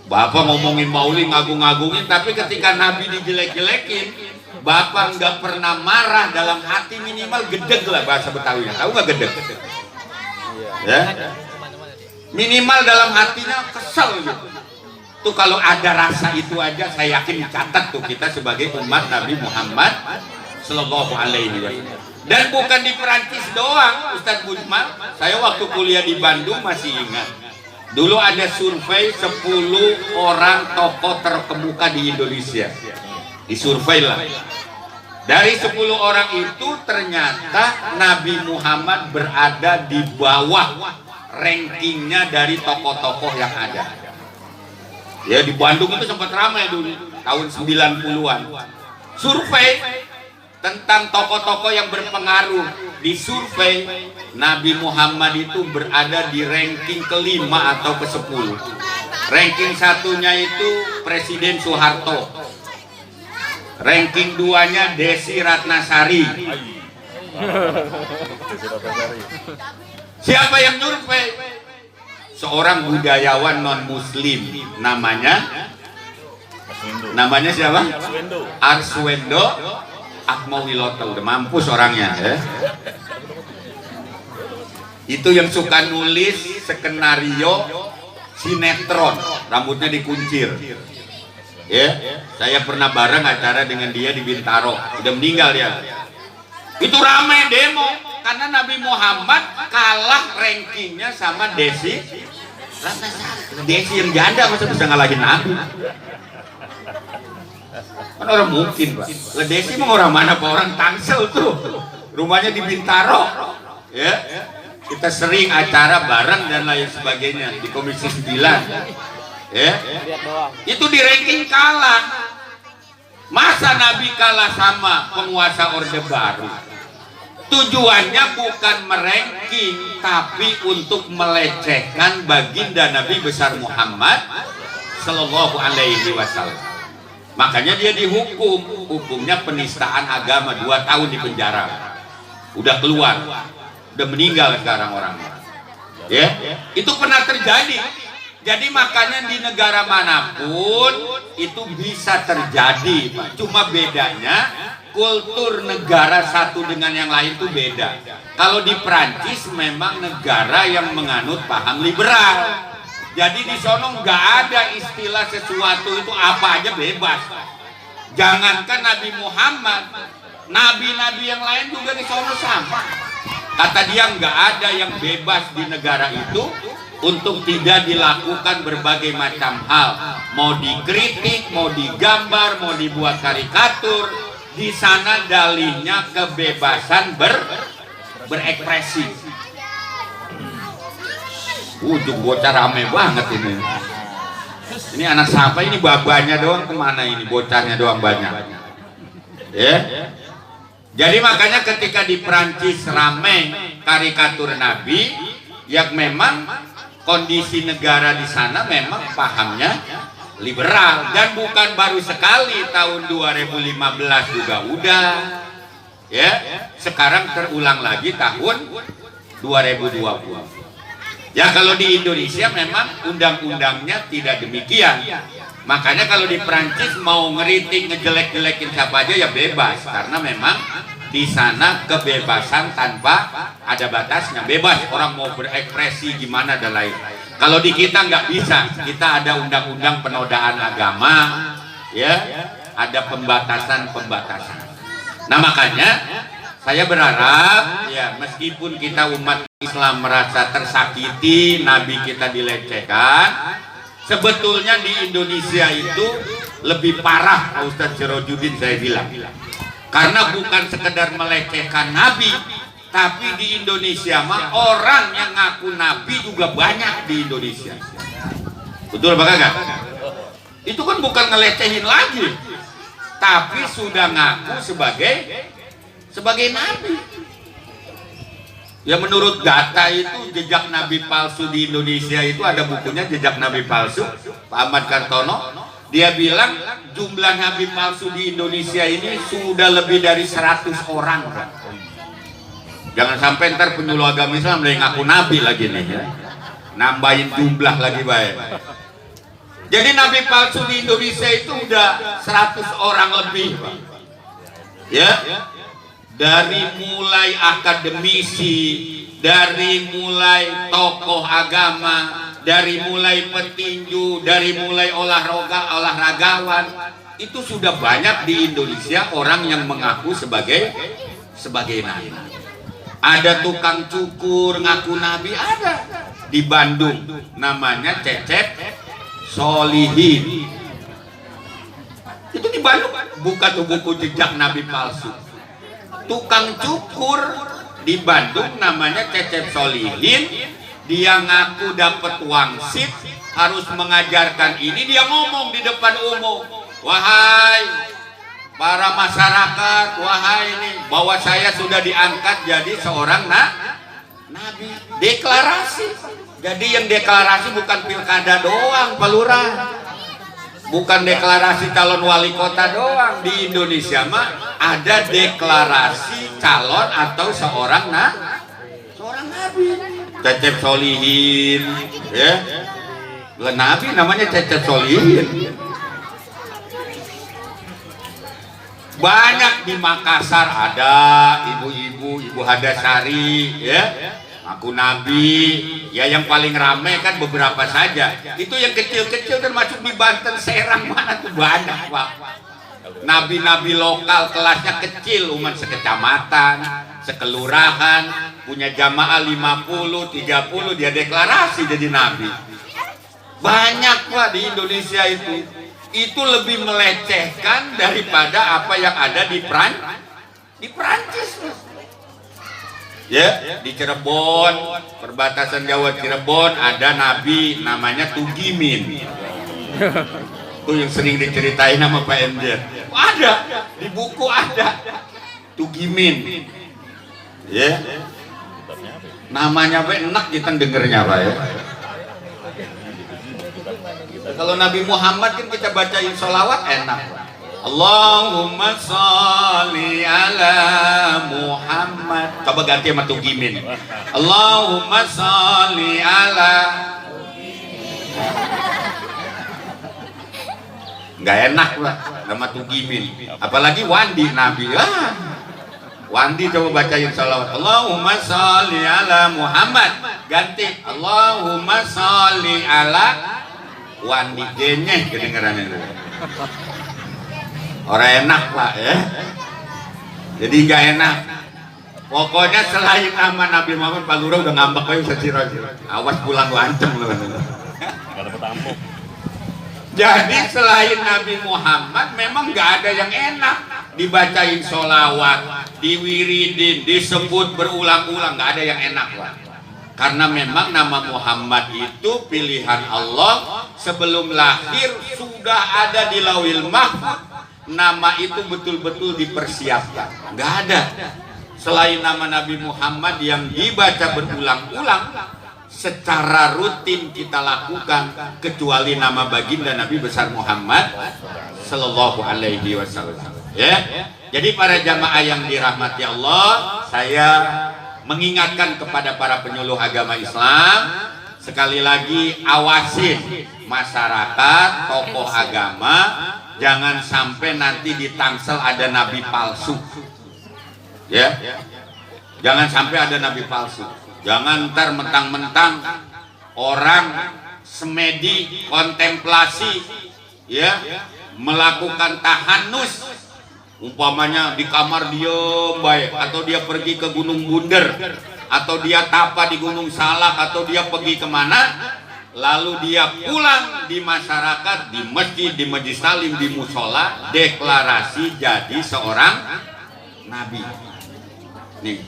Bapak ngomongin maulid, ngagung-ngagungin, tapi ketika Nabi dijelek-jelekin, Bapak nggak pernah marah dalam hati, minimal gedeg lah bahasa Betawinya. Tahu nggak gedeg? Ya? Minimal dalam hatinya kesel gitu. Tuh kalau ada rasa itu aja, saya yakin dicatat tuh kita sebagai umat Nabi Muhammad Sallallahu Alaihi Wasallam. Dan bukan di Perancis doang, Ustadz Bujmal. Saya waktu kuliah di Bandung masih ingat. Dulu ada survei 10 orang tokoh terkemuka di Indonesia. Disurvei lah. Dari 10 orang itu ternyata Nabi Muhammad berada di bawah rankingnya dari tokoh-tokoh yang ada. Ya, di Bandung itu sempat ramai dulu tahun 90-an. Survei tentang tokoh-tokoh yang berpengaruh, di survei Nabi Muhammad itu berada di ranking ke-5 atau ke-10. Ranking satunya itu Presiden Soeharto. Ranking 2-nya Desi Ratnasari. Siapa yang survei? Seorang budayawan non muslim, namanya siapa? Arswendo Atmawiloto. Udah mampus orangnya ya. Itu yang suka nulis skenario sinetron, rambutnya dikuncir ya. Saya pernah bareng acara dengan dia di Bintaro, udah meninggal dia. Itu ramai demo karena Nabi Muhammad kalah rankingnya sama Desi Ratnasari. Desi yang janda masa bisa ngalahin Nabi? Kan orang mungkin, Pak. Lah Desi mah orang mana, Pak? Orang Tangsel tuh. Rumahnya di Bintaro. Ya. Kita sering acara bareng dan lain sebagainya di Komisi 9. Ya. Itu di ranking kalah. Masa Nabi kalah sama penguasa Orde Baru? Tujuannya bukan meranking, tapi untuk melecehkan baginda Nabi besar Muhammad Sallallahu Alaihi Wasallam. Makanya dia dihukum, hukumnya penistaan agama, 2 tahun di penjara. Udah keluar, udah meninggal sekarang orangnya. Ya, itu pernah terjadi. Jadi makanya di negara manapun itu bisa terjadi, Pak. Cuma bedanya kultur negara satu dengan yang lain itu beda. Kalau di Prancis memang negara yang menganut paham liberal. Jadi di sono nggak ada istilah sesuatu itu apa aja bebas. Jangankan Nabi Muhammad, nabi-nabi yang lain juga di sono sama. Kata dia nggak ada yang bebas di negara itu untuk tidak dilakukan berbagai macam hal. Mau dikritik, mau digambar, mau dibuat karikatur. Di sana dalihnya kebebasan berekspresi. Ujung bocah rame banget ini. Ini anak siapa ini? Babanya doang kemana ini? Bocahnya doang banyak. Ya. Jadi makanya ketika di Prancis rame karikatur Nabi, yang memang kondisi negara di sana memang pahamnya liberal, dan bukan baru sekali, tahun 2015 juga udah. Ya, sekarang terulang lagi tahun 2020. Ya, kalau di Indonesia memang undang-undangnya tidak demikian. Makanya kalau di Prancis mau ngeritik, ngejelek-jelekin siapa aja ya bebas, karena memang di sana kebebasan tanpa ada batasnya, bebas orang mau berekspresi gimana dan lain. Kalau di kita nggak bisa, kita ada undang-undang penodaan agama, ya, ada pembatasan-pembatasan. Nah makanya saya berharap ya, meskipun kita umat Islam merasa tersakiti, Nabi kita dilecehkan, sebetulnya di Indonesia itu lebih parah, Ustadz Sirojudin saya bilang. Karena bukan sekedar melecehkan Nabi, tapi di Indonesia mah orang yang ngaku Nabi juga banyak di Indonesia. Betul apa kagak? Itu kan bukan ngelecehin lagi, tapi sudah ngaku sebagai Nabi. Ya menurut data itu jejak Nabi palsu di Indonesia itu, ada bukunya Jejak Nabi Palsu, Pak Ahmad Kartono. Dia bilang jumlah Nabi palsu di Indonesia ini sudah lebih dari 100 orang. Jangan sampai ntar penyuluh agama Islam yang ngaku Nabi lagi nih ya. Nambahin jumlah lagi baik. Jadi Nabi palsu di Indonesia itu udah 100 orang lebih, Pak. Ya. Dari mulai akademisi, dari mulai tokoh agama, dari mulai petinju, dari mulai olahragawan, itu sudah banyak di Indonesia orang yang mengaku sebagai Nabi. Ada tukang cukur ngaku Nabi, ada di Bandung, namanya Cecep Solihin. Itu di Bandung, buka tuh buku Jejak Nabi Palsu. Tukang cukur di Bandung namanya Cecep Solihin, dia ngaku dapat wangsit, harus mengajarkan ini. Dia ngomong di depan umum, wahai para masyarakat, wahai ini, bahwa saya sudah diangkat jadi seorang Nabi. Deklarasi. Jadi yang deklarasi bukan pilkada doang, Pak Lurah, bukan deklarasi calon wali kota doang. Di Indonesia mah ada deklarasi calon atau seorang Nabi. Cecep Solihin, ya, Nabi namanya Cecep Solihin. Banyak di Makassar ada ibu-ibu, Ibu Hadasari, ya, aku Nabi. Ya yang paling ramai kan beberapa saja. Itu yang kecil-kecil termasuk di Banten, Serang mana tuh banyak, Pak. Nabi-nabi lokal kelasnya kecil, umat sekecamatan, sekelurahan, punya jamaah 50, 30, dia deklarasi jadi Nabi. Banyak, Pak, di Indonesia itu. Itu lebih melecehkan daripada apa yang ada di Prancis. Ya, di Cirebon, perbatasan Jawa Cirebon ada Nabi namanya Tugimin. Itu yang sering diceritain sama Pak Emdir. Ada di buku, ada Tugimin. Ya, namanya Pak enak kita dengernya, Pak ya. Kalau Nabi Muhammad kan kita bacain sholawat enak, Pak. Allahumma sholli ala Muhammad. Coba ganti sama Tugimin. Allahumma sholli ala. Nggak enak, Pak, sama Tugimin. Apalagi Wandi Nabi. Wandi coba bacain sholawat. Allahumma sholli ala Muhammad. Ganti Allahumma sholli ala Wandi. Genyeh kedengeran itu. Orang enak, Pak ya. Jadi gak enak. Pokoknya selain nama Nabi Muhammad, Pak Lurah udah ngambek aja Ustaz. Awas pulang lu ancam lu. Jadi selain Nabi Muhammad memang gak ada yang enak. Dibacain sholawat, diwiridin, disebut berulang-ulang, gak ada yang enak, Pak. Karena memang nama Muhammad itu pilihan Allah. Sebelum lahir sudah ada di Lauhil Mahfuz. nama itu betul-betul dipersiapkan. Nggak ada selain nama Nabi Muhammad yang dibaca berulang-ulang secara rutin kita lakukan, kecuali nama baginda Nabi besar Muhammad Sallallahu Alaihi Wasallam. Ya, jadi para jamaah yang dirahmati Allah, saya mengingatkan kepada para penyuluh agama Islam, sekali lagi awasin masyarakat, tokoh agama, jangan sampai nanti di Tangsel ada nabi palsu. Ya, jangan sampai ada nabi palsu. Jangan ntar mentang-mentang orang semedi kontemplasi, ya, melakukan tahanus, umpamanya di kamar diem baik, atau dia pergi ke Gunung Bunder, atau dia tapa di Gunung Salak, atau dia pergi kemana, lalu dia pulang di masyarakat, di masjid, di majelis taklim, di musola, deklarasi jadi seorang nabi. Nih,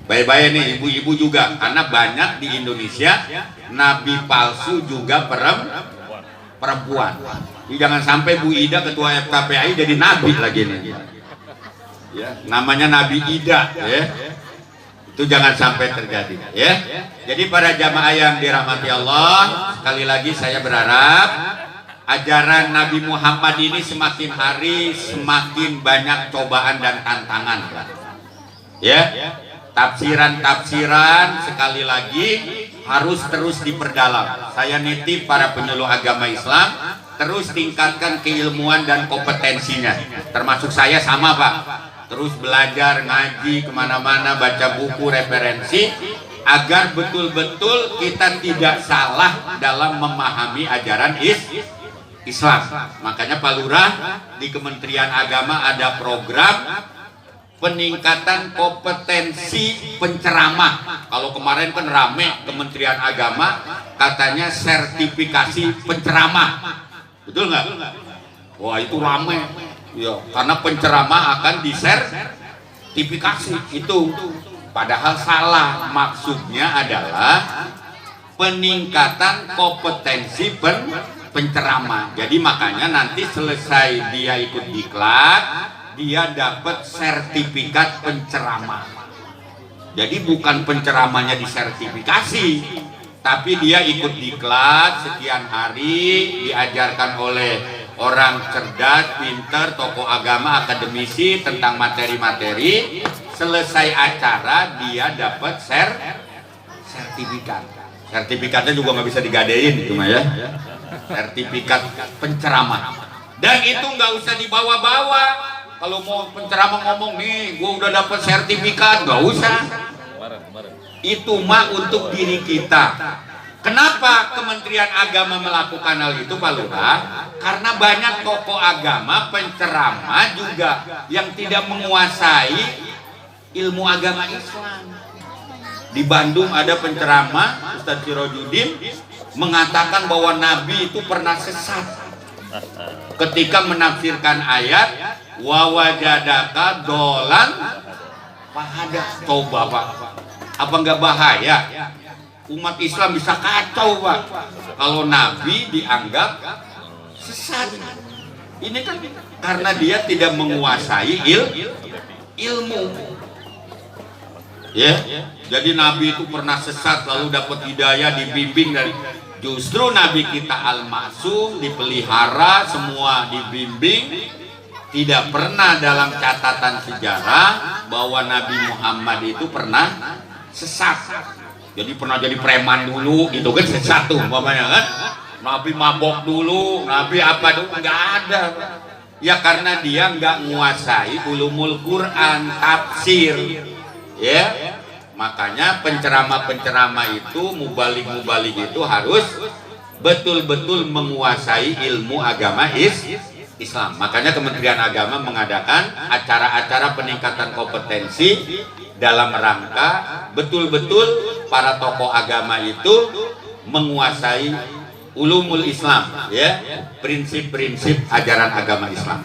baik-baik nih ibu-ibu juga, karena banyak di Indonesia nabi palsu juga perempuan. Jadi jangan sampai Bu Ida ketua FKPI jadi nabi lagi nih. Ya, namanya Nabi Ida, ya. Itu jangan sampai terjadi, ya. Jadi para jamaah yang dirahmati Allah, sekali lagi saya berharap ajaran Nabi Muhammad ini semakin hari semakin banyak cobaan dan tantangan, ya. Tafsiran-tafsiran sekali lagi harus terus diperdalam. Saya nitip para penyuluh agama Islam terus tingkatkan keilmuan dan kompetensinya, termasuk saya sama Pak, terus belajar ngaji kemana-mana, baca buku referensi agar betul-betul kita tidak salah dalam memahami ajaran Islam. Makanya Pak Lurah di Kementerian Agama ada program peningkatan kompetensi penceramah. Kalau kemarin kan rame Kementerian Agama katanya sertifikasi penceramah, betul nggak? Wah itu rame, ya, karena penceramah akan disertifikasi itu. Padahal salah, maksudnya adalah peningkatan kompetensi penceramah. Jadi makanya nanti selesai dia ikut diklat, dia dapat sertifikat penceramah. Jadi bukan penceramahnya disertifikasi, tapi dia ikut diklat sekian hari, diajarkan oleh orang cerdas, pinter, tokoh agama, akademisi tentang materi-materi. Selesai acara dia dapat sertifikat. Sertifikatnya juga nggak bisa digadein itu mah ya. Sertifikat penceramah. Dan itu nggak usah dibawa-bawa. Kalau mau penceramah ngomong nih, gua udah dapat sertifikat, nggak usah. Itu mah untuk diri kita. Kenapa Kementerian Agama melakukan hal itu Pak Lurah? Karena banyak tokoh agama, penceramah juga yang tidak menguasai ilmu agama Islam. Di Bandung ada penceramah Ustadz Sirojudin mengatakan bahwa Nabi itu pernah sesat ketika menafsirkan ayat wa wajadaka dolan fahada. Coba Pak, apa nggak bahaya? Umat Islam bisa kacau Pak kalau Nabi dianggap sesat. Ini kan karena dia tidak menguasai ilmu. Ya, jadi Nabi itu pernah sesat lalu dapat hidayah, dibimbing dari justru Nabi kita Al-Ma'sum, dipelihara, semua dibimbing. Tidak pernah dalam catatan sejarah bahwa Nabi Muhammad itu pernah sesat. Jadi pernah jadi preman dulu gitu kan, sesat tuh umpamanya kan. Nabi mabok dulu, Nabi apa dulu, nggak ada. Ya karena dia nggak menguasai ulumul Quran, tafsir. Ya, makanya penceramah-penceramah itu, mubalik-mubalik itu harus betul-betul menguasai ilmu agama Islam. Makanya Kementerian Agama mengadakan acara-acara peningkatan kompetensi dalam rangka betul-betul para tokoh agama itu menguasai ulumul Islam, ya, prinsip-prinsip ajaran agama Islam.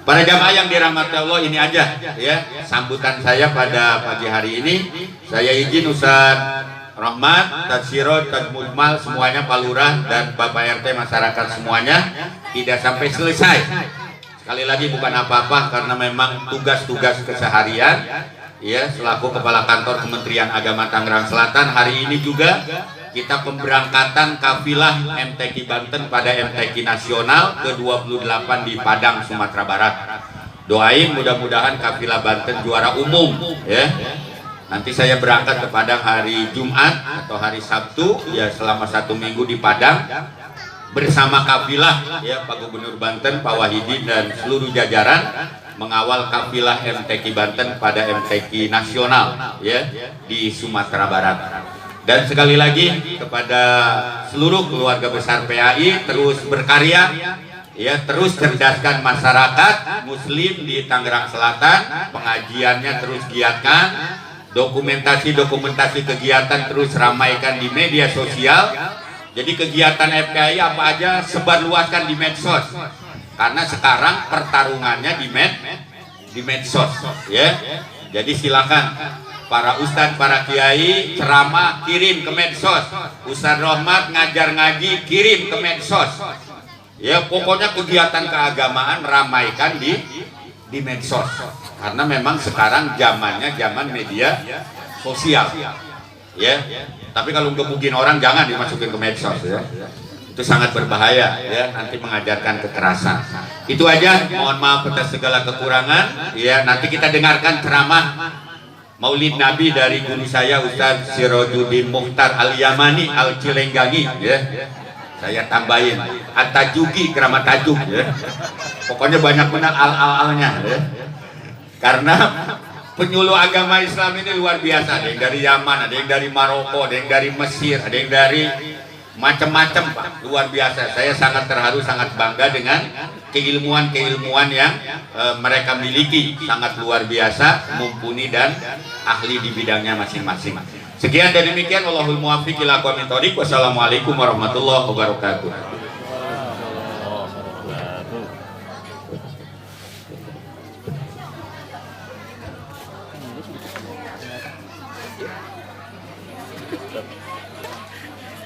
Para jamaah yang dirahmati Allah, ini aja ya sambutan saya pada pagi hari ini. Saya izin Ustaz Rahmat, Ustaz Siroj, Ustaz Mujmal, semuanya Pak Lurah dan Bapak RT masyarakat semuanya tidak sampai selesai. sekali lagi bukan apa-apa karena memang tugas-tugas keseharian ya selaku Kepala Kantor Kementerian Agama Tangerang Selatan. Hari ini juga kita pemberangkatan kafilah MTQ Banten pada MTQ Nasional ke-28 di Padang, Sumatera Barat. Doain mudah-mudahan kafilah Banten juara umum ya. Nanti saya berangkat ke Padang hari Jumat atau hari Sabtu ya, selama 1 minggu di Padang bersama kafilah ya Pak Gubernur Banten, Pak Wahidin dan seluruh jajaran mengawal kafilah MTQ Banten pada MTQ Nasional ya di Sumatera Barat. Dan sekali lagi kepada seluruh keluarga besar PAI, terus berkarya ya, terus cerdaskan masyarakat muslim di Tangerang Selatan, pengajiannya terus giatkan, dokumentasi kegiatan terus ramaikan di media sosial. Jadi kegiatan FKI apa aja sebarluaskan di medsos, karena sekarang pertarungannya di medsos ya. Jadi silakan para ustadz, para kiai ceramah kirim ke medsos, Ustadz Rohmat ngajar ngaji kirim ke medsos ya. Pokoknya kegiatan keagamaan ramaikan di medsos, karena memang sekarang zamannya zaman media sosial ya. Tapi kalau gebukin orang jangan dimasukin ke medsos ya, itu sangat berbahaya ya, nanti mengajarkan kekerasan. Itu aja, mohon maaf atas segala kekurangan ya. Nanti kita dengarkan ceramah Maulid Nabi dari guru saya Ustadz Sirajuddin Mukhtar Al-Yamani Al-Cilenggangi ya. Saya tambahin At-Tajuki keramat tajuk ya. Pokoknya banyak benar al-al-alnya ya. Karena penyuluh agama Islam ini luar biasa. Ada yang dari Yaman, ada yang dari Maroko, ada yang dari Mesir, ada yang dari macam-macam Pak. Luar biasa. Saya sangat terharu, sangat bangga dengan keilmuan yang mereka miliki. Sangat luar biasa, mumpuni dan ahli di bidangnya masing-masing. Sekian dan demikian, wallahul muwaffiq ila aqwamit thoriq. Wassalamualaikum warahmatullahi wabarakatuh.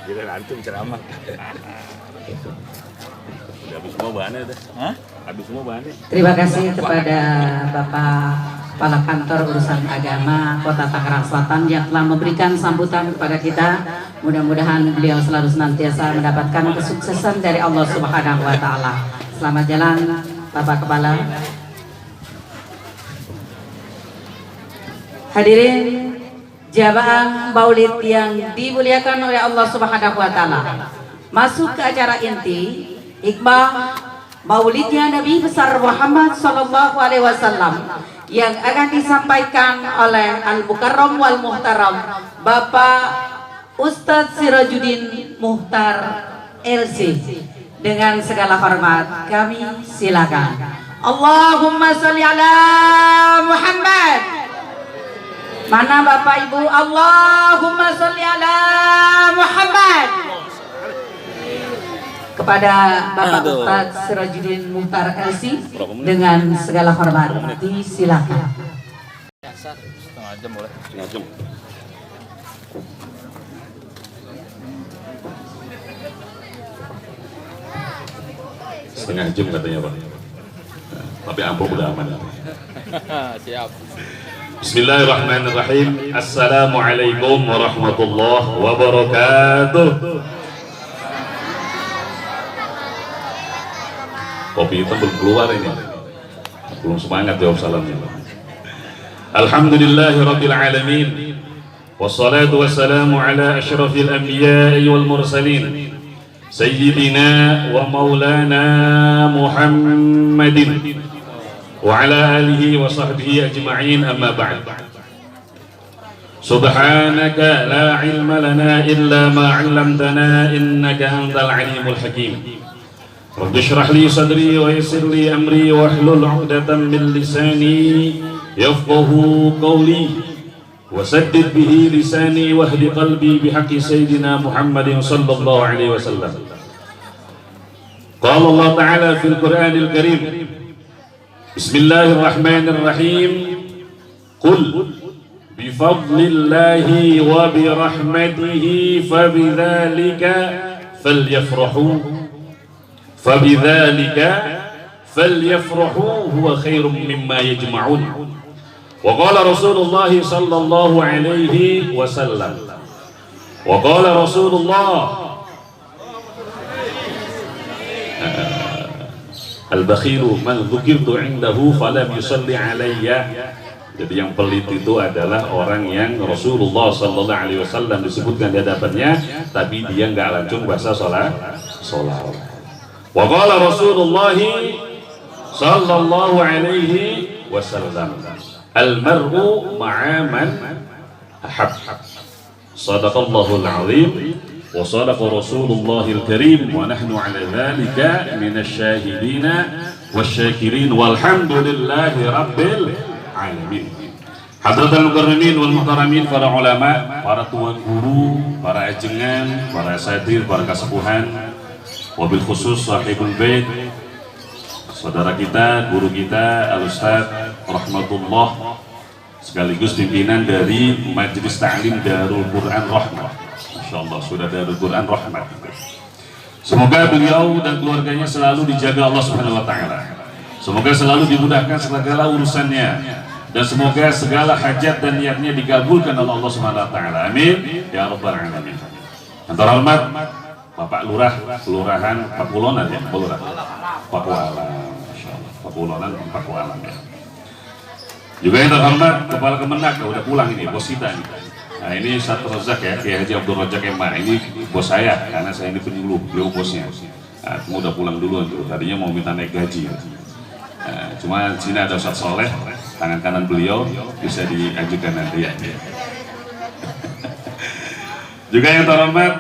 Jadi antum ceramah. Udah habis semua bahannya deh. Hah? Habis semua bahannya. Terima kasih kepada Bapak Kepala Kantor Urusan Agama Kota Tangerang Selatan yang telah memberikan sambutan kepada kita. Mudah-mudahan beliau selalu senantiasa mendapatkan kesuksesan dari Allah Subhanahu wa Ta'ala. Selamat jalan Bapak Kepala. Hadirin jamaah Maulid yang dimuliakan oleh Allah Subhanahu wa Ta'ala, masuk ke acara inti hikmah Maulidnya Nabi besar Muhammad Sallallahu Alaihi Wasallam yang akan disampaikan oleh Al-Mukarram wal Muhtaram Bapak Ustadz Sirajuddin Mukhtar LC. Dengan segala hormat kami silakan. Allahumma sholli ala Muhammad. Mana Bapak Ibu? Allahumma sholli ala Muhammad. Kepada Bapak Ustadz Sirajuddin Mukhtar LC dengan segala hormat disilakan. Setengah jam boleh. Setengah jam. Setengah jam katanya Pak. Tapi amplop udah aman. Siap. Bismillahirrahmanirrahim. Assalamualaikum warahmatullahi wabarakatuh. Kopi hitam belum keluar ini. Belum semangat jawab salamnya. Alhamdulillahirabbil alamin. Wassalatu wassalamu ala asyrafil anbiya'i wal mursalin. Sayyidina wa maulana Muhammadin wa ala alihi wa sahbihi ajma'in, amma ba'd. Subhanaka la ilma lana illa ma 'allamtana innaka antal alimul hakim. Rabbi shrah li sadri wa yassir li amri wa hlul 'uqdatam min lisani yafqahu qawli wa saddid bihi lisani wa hdi qalbi bihaqqi sayyidina Muhammadin sallallahu alaihi wasallam. Qala Allah ta'ala fil Qur'anil Karim. Bismillahirrahmanirrahim. Qul bi fadlillahi wa bi rahmatihi fabidzalika falyafrahu. فليفرحوا هو خير مما يجمعون. وقال رسول الله صلى الله عليه وسلم وقال رسول الله al-bakhiru man dzukirtu indahu falam yusalli alayya. Jadi yang pelit itu adalah orang yang Rasulullah sallallahu alaihi wasallam disebutkan di hadapannya tapi dia enggak langsung bahasa salat. Wa qala Rasulullah sallallahu alaihi wasallam al-mar'u ma'a man ahab. Sadaqallahul azim wa sadaqa Rasulullahil karim wa nahnu ala dhalika minasyahidina wasyakirin walhamdulillahi rabbil alamin. Hadratul mukarramin wal muhtaramin, para ulama, para tuan guru, para ajengan, para asatidz, para kasepuhan, wabil khusus sahibul bait, saudara kita, guru kita Al-Ustaz Rahmatullah, sekaligus pimpinan dari Majelis Ta'lim Darul Quran Rahmat. Masyaallah, sudah Darul Quran Rahmat. Semoga beliau dan keluarganya selalu dijaga Allah Subhanahu wa taala. Semoga selalu dimudahkan segala urusannya dan semoga segala hajat dan niatnya dikabulkan oleh Allah Subhanahu wa taala. Amin ya rabbal alamin. Yang terhormat Bapak Lurah Kelurahan Pakulonan ya, Lurah Pakualam. Masyaallah, Pakulonan Pakualam ya. Juga yang terhormat Kepala Kemenak, udah pulang ini, bos kita nih. Nah ini Ustaz Razak ya, Kiai Haji Abdul Razak Emar. Ini bos saya, karena saya ini penyuluh, beliau bosnya. Nah, udah pulang duluan tuh, tadinya mau minta naik gaji. Nah, cuma sini ada Ustaz Soleh, tangan kanan beliau, bisa diajukan nanti ya. Juga yang terhormat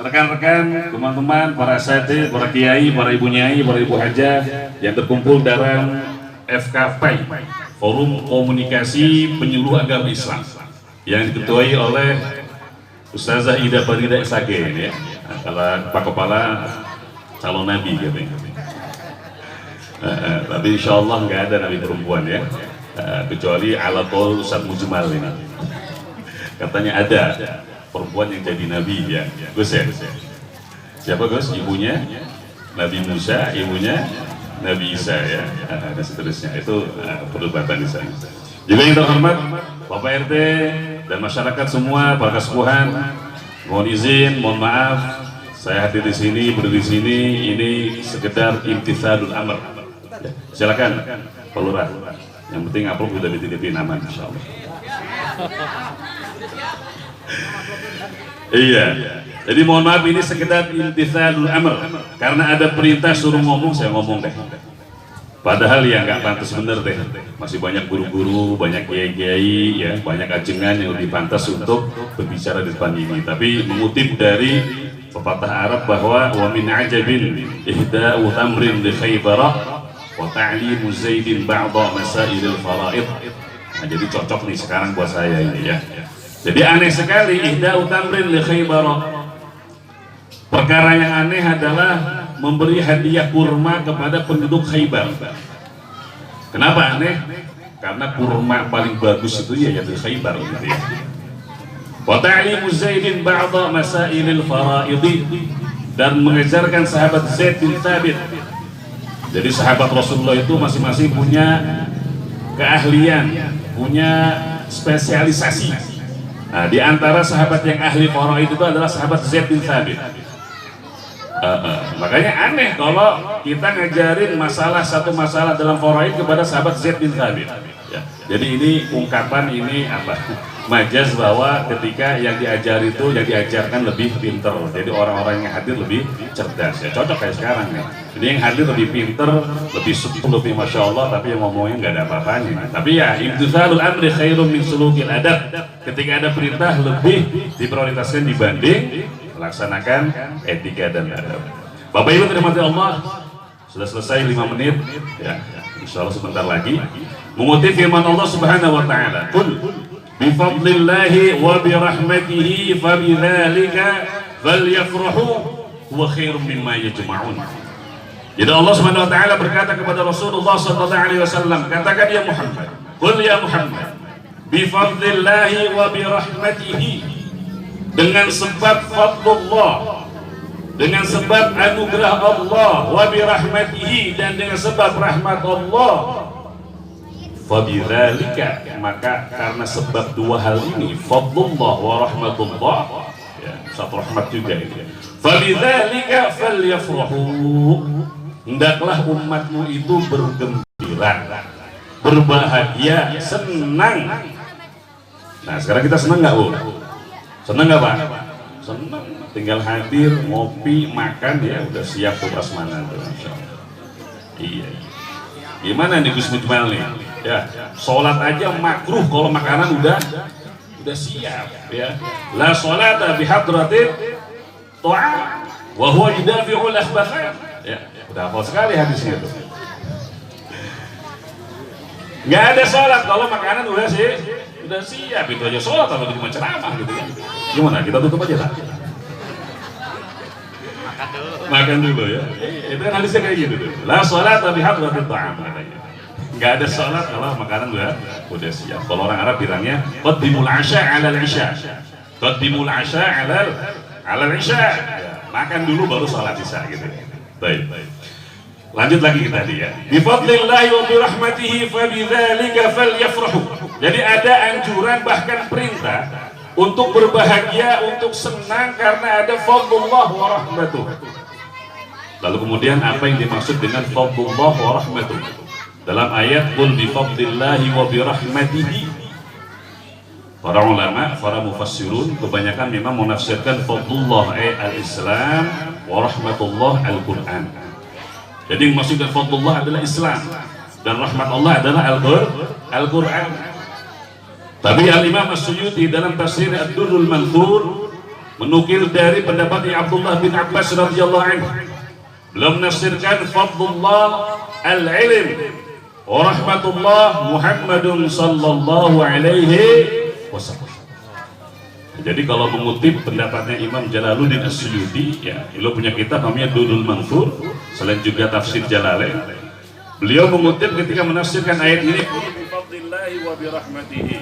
rekan-rekan, teman-teman, para asatidz, para kiai, para ibu nyai, para ibu hajah yang terkumpul dalam FKP, Forum Komunikasi Penyuluh Agama Islam, yang diketuai oleh Ustazah Ida Farida SAG ya, kalau Pak Kepala calon nabi katanya. Tapi insya Allah nggak ada nabi perempuan ya, kecuali ala qaul Ustaz Mujmal ini. Katanya ada perempuan yang jadi nabi ya, Gus ya. Siapa Gus? Ibunya Nabi Musa, ibunya Nabi Isa ya, dan seterusnya. Itu perdebatan di sana. Juga yang terhormat Bapak RT dan masyarakat semua, para kesepuhan, mohon izin, mohon maaf, saya hadir di sini, berdiri di sini, ini sekedar imtithalul amr. Ya, silakan Pak Lurah. Yang penting amplop sudah dititipin aman, insyaallah. Iya. Jadi mohon maaf, ini sekedar imtithalul amr, karena ada perintah suruh ngomong, saya ngomong deh. Padahal ya nggak pantas bener deh. Masih banyak guru-guru, banyak kiai-kiai, ya, banyak ajengan yang lebih pantas untuk berbicara di depan ini. Tapi mengutip dari pepatah Arab bahwa wa min ajabin ihda'u tamrin li Khaybarah wa ta'limu Zaidin ba'da masailil faraid. Nah, jadi cocok nih sekarang buat saya ini ya. Jadi aneh sekali ihda'u tamrin li Khaybarah. Perkara yang aneh adalah memberi hadiah kurma kepada penduduk Khaybar. Kenapa aneh? Karena kurma paling bagus itu ya dari Khaybar gitu ya. Wa ta'limu Zaidin ba'da masailil faraidi, dan mengajarkan sahabat Zaid bin Thabit. Jadi sahabat Rasulullah itu masing-masing punya keahlian, punya spesialisasi. Nah, di antara sahabat yang ahli faraid itu adalah sahabat Zaid bin Thabit. Makanya aneh kalau kita ngajarin satu masalah dalam faraid kepada sahabat Zaid bin Thabit ya. Jadi ini ungkapan, ini apa, majaz bahwa ketika yang diajari itu, yang diajarkan lebih pinter. Jadi orang-orang yang hadir lebih cerdas ya, cocok kayak sekarang ya. Jadi yang hadir lebih pinter, lebih subtil, lebih masya Allah, tapi yang ngomongnya nggak ada apa-apanya. Tapi ya imtithalul amri khairum min sulukil adab. Ketika ada perintah lebih diprioritaskan dibanding melaksanakan etika dan adab. Bapak Ibu dirahmati Allah, sudah selesai 5 menit ya, insya Allah sebentar lagi. Mengutip firman Allah Subhanahu wa taala, "Qul bi fadlillahi wa bi rahmatihi fabidzalika falyafrahu huwa khairum mimma yajma'un." Jadi Allah Subhanahu wa taala berkata kepada Rasulullah sallallahu alaihi wasallam, katakan ya Muhammad, qul ya Muhammad, bi fadlillahi wa bi rahmatihi, dengan sebab fadlullah, dengan sebab anugerah Allah wa birahmatihi, dan dengan sebab rahmat Allah, fabidzalika, maka karena sebab dua hal ini, fadlullah wa rahmatullah, ya, satu rahmat juga ini, fabidzalika falyafrahu, hendaklah umatmu itu bergembira, berbahagia, senang. Nah sekarang kita senang nggak, Bu? Senang nggak, Pak? Senang, tinggal hadir, ngopi, makan, ya udah siap tuh prasmanan tuh. Iya. Gimana nih Gus Mujmal nih? Ya, sholat aja makruh kalau makanan udah siap, ya. La sholata bihadratin ta'am wa huwa yudafi'ul akhbathan. Ya, udah hafal sekali hadisnya itu. Nggak ada sholat kalau makanan udah siap, itu aja sholat atau cuma ceramah gitu kan. Gimana, kita tutup aja lah. Makan dulu ya. Itu kan hadisnya kayak gitu tuh. La sholata bihadratin ta'am katanya. Nggak ada sholat kalau makanan udah siap. Kalau orang Arab bilangnya qaddimul 'asha 'alal 'isha. Qaddimul 'asha 'alal 'isha. Ya, makan dulu baru sholat isya gitu. Baik. Lanjut lagi kita tadi ya. Bi fadlillahi wa bi rahmatihi fabidzalika falyafrahu. Jadi ada anjuran bahkan perintah untuk berbahagia, untuk senang karena ada fadlullah wa rahmatuh. Lalu kemudian apa yang dimaksud dengan fadlullah wa rahmatuh? Dalam ayat qul bi fadlillahi wa bi rahmatihi, para ulama, para mufassirun kebanyakan memang menafsirkan fadlullah al-Islam wa rahmatullah al-Quran. Jadi yang maksudkan fadlullah adalah Islam dan rahmat Allah adalah Al-Quran. Tapi Al-Imam As-Suyuti dalam tafsir Ad-Durrul Manthur menukil dari pendapat Abdullah bin Abbas radhiyallahu anhu, belum menafsirkan fadlullah al-ilm wa rahmatullah Muhammadun sallallahu alaihi wasallam. Jadi kalau mengutip pendapatnya Imam Jalaluddin As-Suyuti, ya, beliau punya kitab namanya Durrul Manthur, selain juga tafsir Jalalain. Beliau mengutip ketika menafsirkan ayat ini, bi fadlillahi wa bi rahmatihi.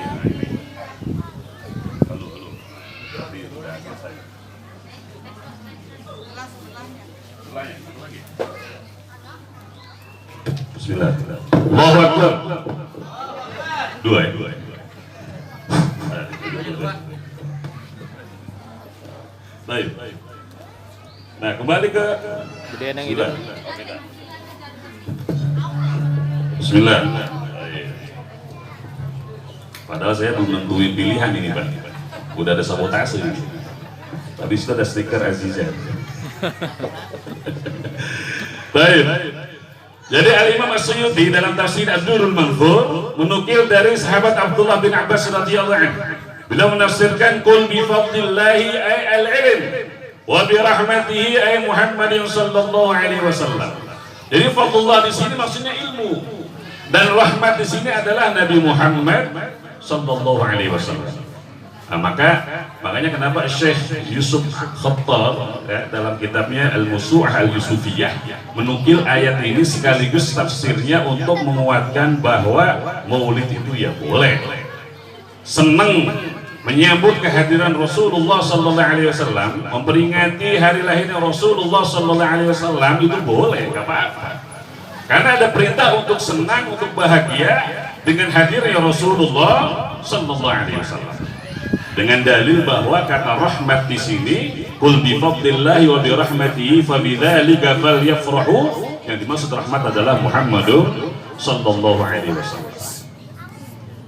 Bismillah. Allahu Akbar. Dua. Baik. Nah, kembali ke Gedean yang itu. Bismillah. Padahal saya belum nentuin pilihan ini, Pak. Udah ada sabotase ini. Tadi sudah ada stiker Azizah. Baik. Jadi Al-Imam As-Suyuti dalam tafsir Ad-Durrul Manthur menukil dari sahabat Abdullah bin Abbas radhiyallahu anhu. Beliau menafsirkan qul bi fadlillahi ay al-ilm wa bi rahmatihi ay Muhammadin sallallahu alaihi wasallam. Jadi fadlullah di sini maksudnya ilmu, dan rahmat di sini adalah Nabi Muhammad sallallahu alaihi wasallam. Nah, makanya kenapa Syekh Yusuf Khattab, ya, dalam kitabnya Al-Musu'ah Al-Yusufiyah menukil ayat ini sekaligus tafsirnya untuk menguatkan bahwa maulid itu ya boleh, senang menyambut kehadiran Rasulullah sallallahu alaihi wasallam, memperingati hari lahirnya Rasulullah sallallahu alaihi wasallam, itu boleh, nggak apa-apa. Karena ada perintah untuk senang, untuk bahagia dengan hadirnya Rasulullah sallallahu alaihi wasallam. Dengan dalil bahwa kata rahmat di sini, qul bi fadlillahi wa bi rahmatihi fabidzalika falyafrahu, yang dimaksud rahmat adalah Muhammadun sallallahu alaihi wasallam.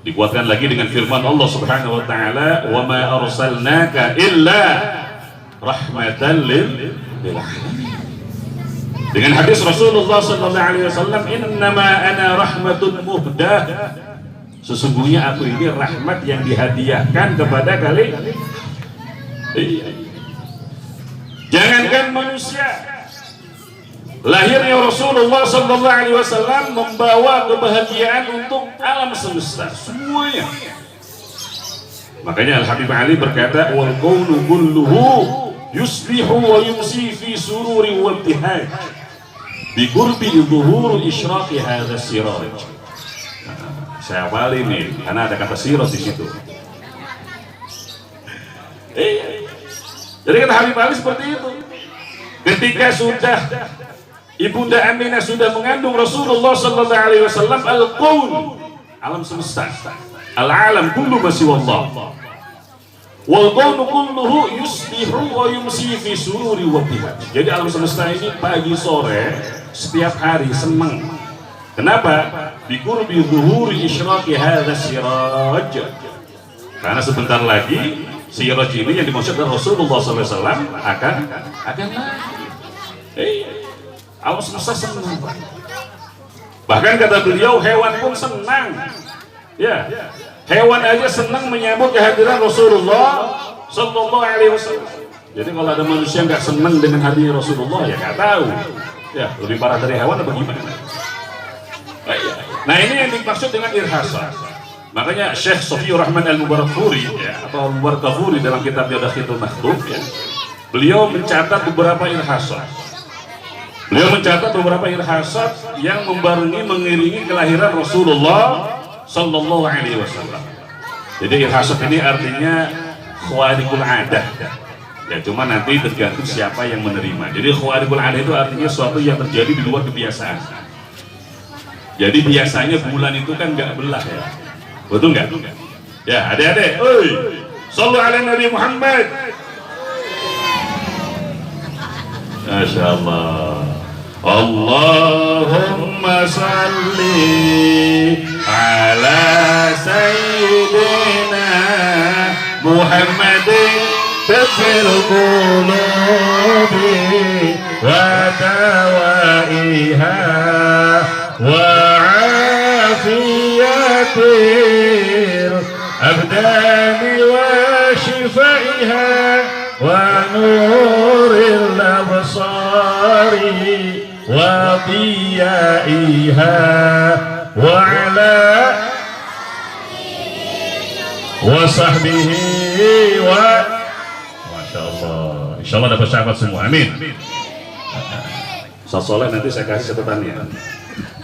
Dikuatkan lagi dengan firman Allah Subhanahu wa taala, wa ma arsalnaka illa rahmatan lil alamin. Dengan hadis Rasulullah sallallahu alaihi wasallam, innama ana rahmatun muhdah, sesungguhnya aku ini rahmat yang dihadiahkan kepada kalian. Jangankan manusia, lahirnya Rasulullah sallallahu alaihi wasallam membawa kebahagiaan untuk alam semesta semuanya. Makanya Al-Habib Ali berkata, wal kaunu kulluhu yusbihu wa yumsi fi sururi wa ibtihaj bi qurbi dhuhur isyraqi hadha siraj. Saya awali nih, karena ada kata sirot di situ. Jadi kata Habib Ali seperti itu. ketika sudah Ibunda Aminah sudah mengandung Rasulullah sallallahu alaihi wasallam, al-kaun, alam semesta, al-alam kullu masiwallah, wal kaunu kulluhu yusbihu wa yumsi fi sururi wa bihaj. Jadi alam semesta ini pagi sore setiap hari senang. Kenapa? Bi qurbi zuhuri isyraqi hadza siraj. Karena sebentar lagi siraj ini yang dimaksud Rasulullah sallallahu alaihi wasallam akan lahir. Alam semesta senang. Bahkan kata beliau, hewan pun senang. Ya, hewan aja senang menyambut kehadiran Rasulullah Sallallahu Alaihi Wasallam. Jadi kalau ada manusia nggak senang dengan hadirnya Rasulullah, ya nggak tahu. Ya, lebih parah dari hewan apa gimana? Nah, ini yang dimaksud dengan irhasa. Makanya Syekh Sofiyur Rahman Al-Mubarakfuri, ya, atau Al-Mubarakfuri dalam kitabnya Dakhitul Makhluk, ya, beliau mencatat beberapa irhasa. Beliau mencatat beberapa irhasat yang mengiringi kelahiran Rasulullah Sallallahu Alaihi Wasallam. Jadi irhasat ini artinya khawariqul adah. Ya, cuma nanti tergantung siapa yang menerima. Jadi khawariqul adah itu artinya sesuatu yang terjadi di luar kebiasaan. Jadi biasanya bulan itu kan nggak belah ya, betul nggak? Ya, adik-adik, oi, sallu ala Nabi Muhammad. Masya Allah. Allahumma salli ala sayyidina Muhammadin tabbil qulubi wa dawaiha wa afiyatil abdani wa shifaiha wa nuril absari wa diyaiha wa ala wa sahbihi wa Masya Allah. Insya Allah dapat syafaat semua, amin. Ustaz Soleh nanti saya kasih catatannya,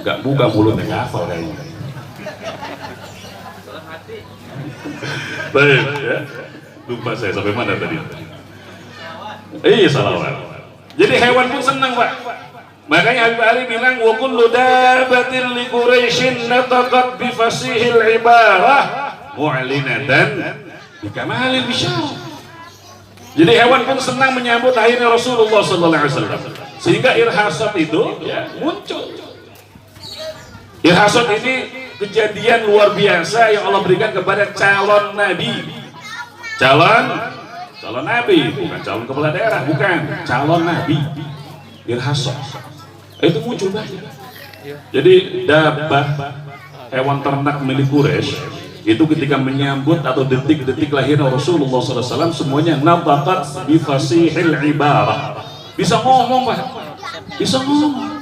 gak buka mulutnya, gak hafal kayaknya. Baik ya, lupa saya sampai mana tadi. Iya, salawat. Jadi hewan pun senang, Pak. Makanya Habib Ali bilang wa kullu dabatin li Quraisyin nataqat bi fasihil ibarah mu'linatan bi kamalil bisyarah. Jadi hewan pun senang menyambut akhirnya Rasulullah sallallahu alaihi wasallam. Sehingga irhasat itu ya muncul. Irhasat ini kejadian luar biasa yang Allah berikan kepada calon nabi. Calon nabi, bukan calon kepala daerah, bukan, calon nabi. Irhasat itu muncul banyak. Jadi dabbah, hewan ternak milik Quraisy itu ketika menyambut atau detik-detik lahirnya Rasulullah SAW, semuanya nabaqat bi fasihil ibarah. Bisa ngomong, Pak. Bisa ngomong.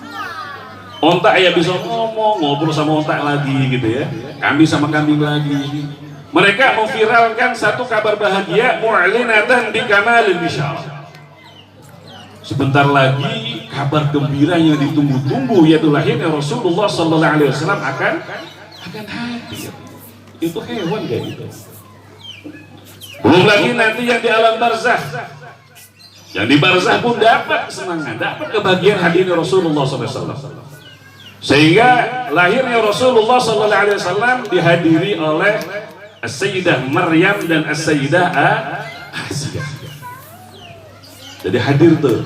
Ontak ya bisa ngomong, ngobrol sama ontak lagi gitu ya. Kambing sama kambing lagi. Mereka memviralkan satu kabar bahagia, mu'linatan bi kamalil bisyarah. Sebentar lagi kabar gembira yang ditunggu-tunggu yaitu lahirnya Rasulullah sallallahu alaihi wasallam akan hadir. Itu hewan kayak gitu. Belum lagi nanti yang di alam barzah. Yang di barzah pun dapat kesenangan, dapat kebahagiaan hadirnya Rasulullah sallallahu alaihi wasallam. Sehingga lahirnya Rasulullah sallallahu alaihi wasallam dihadiri oleh As-Sayyidah Maryam dan As-Sayyidah Asiyah. Jadi hadir tuh.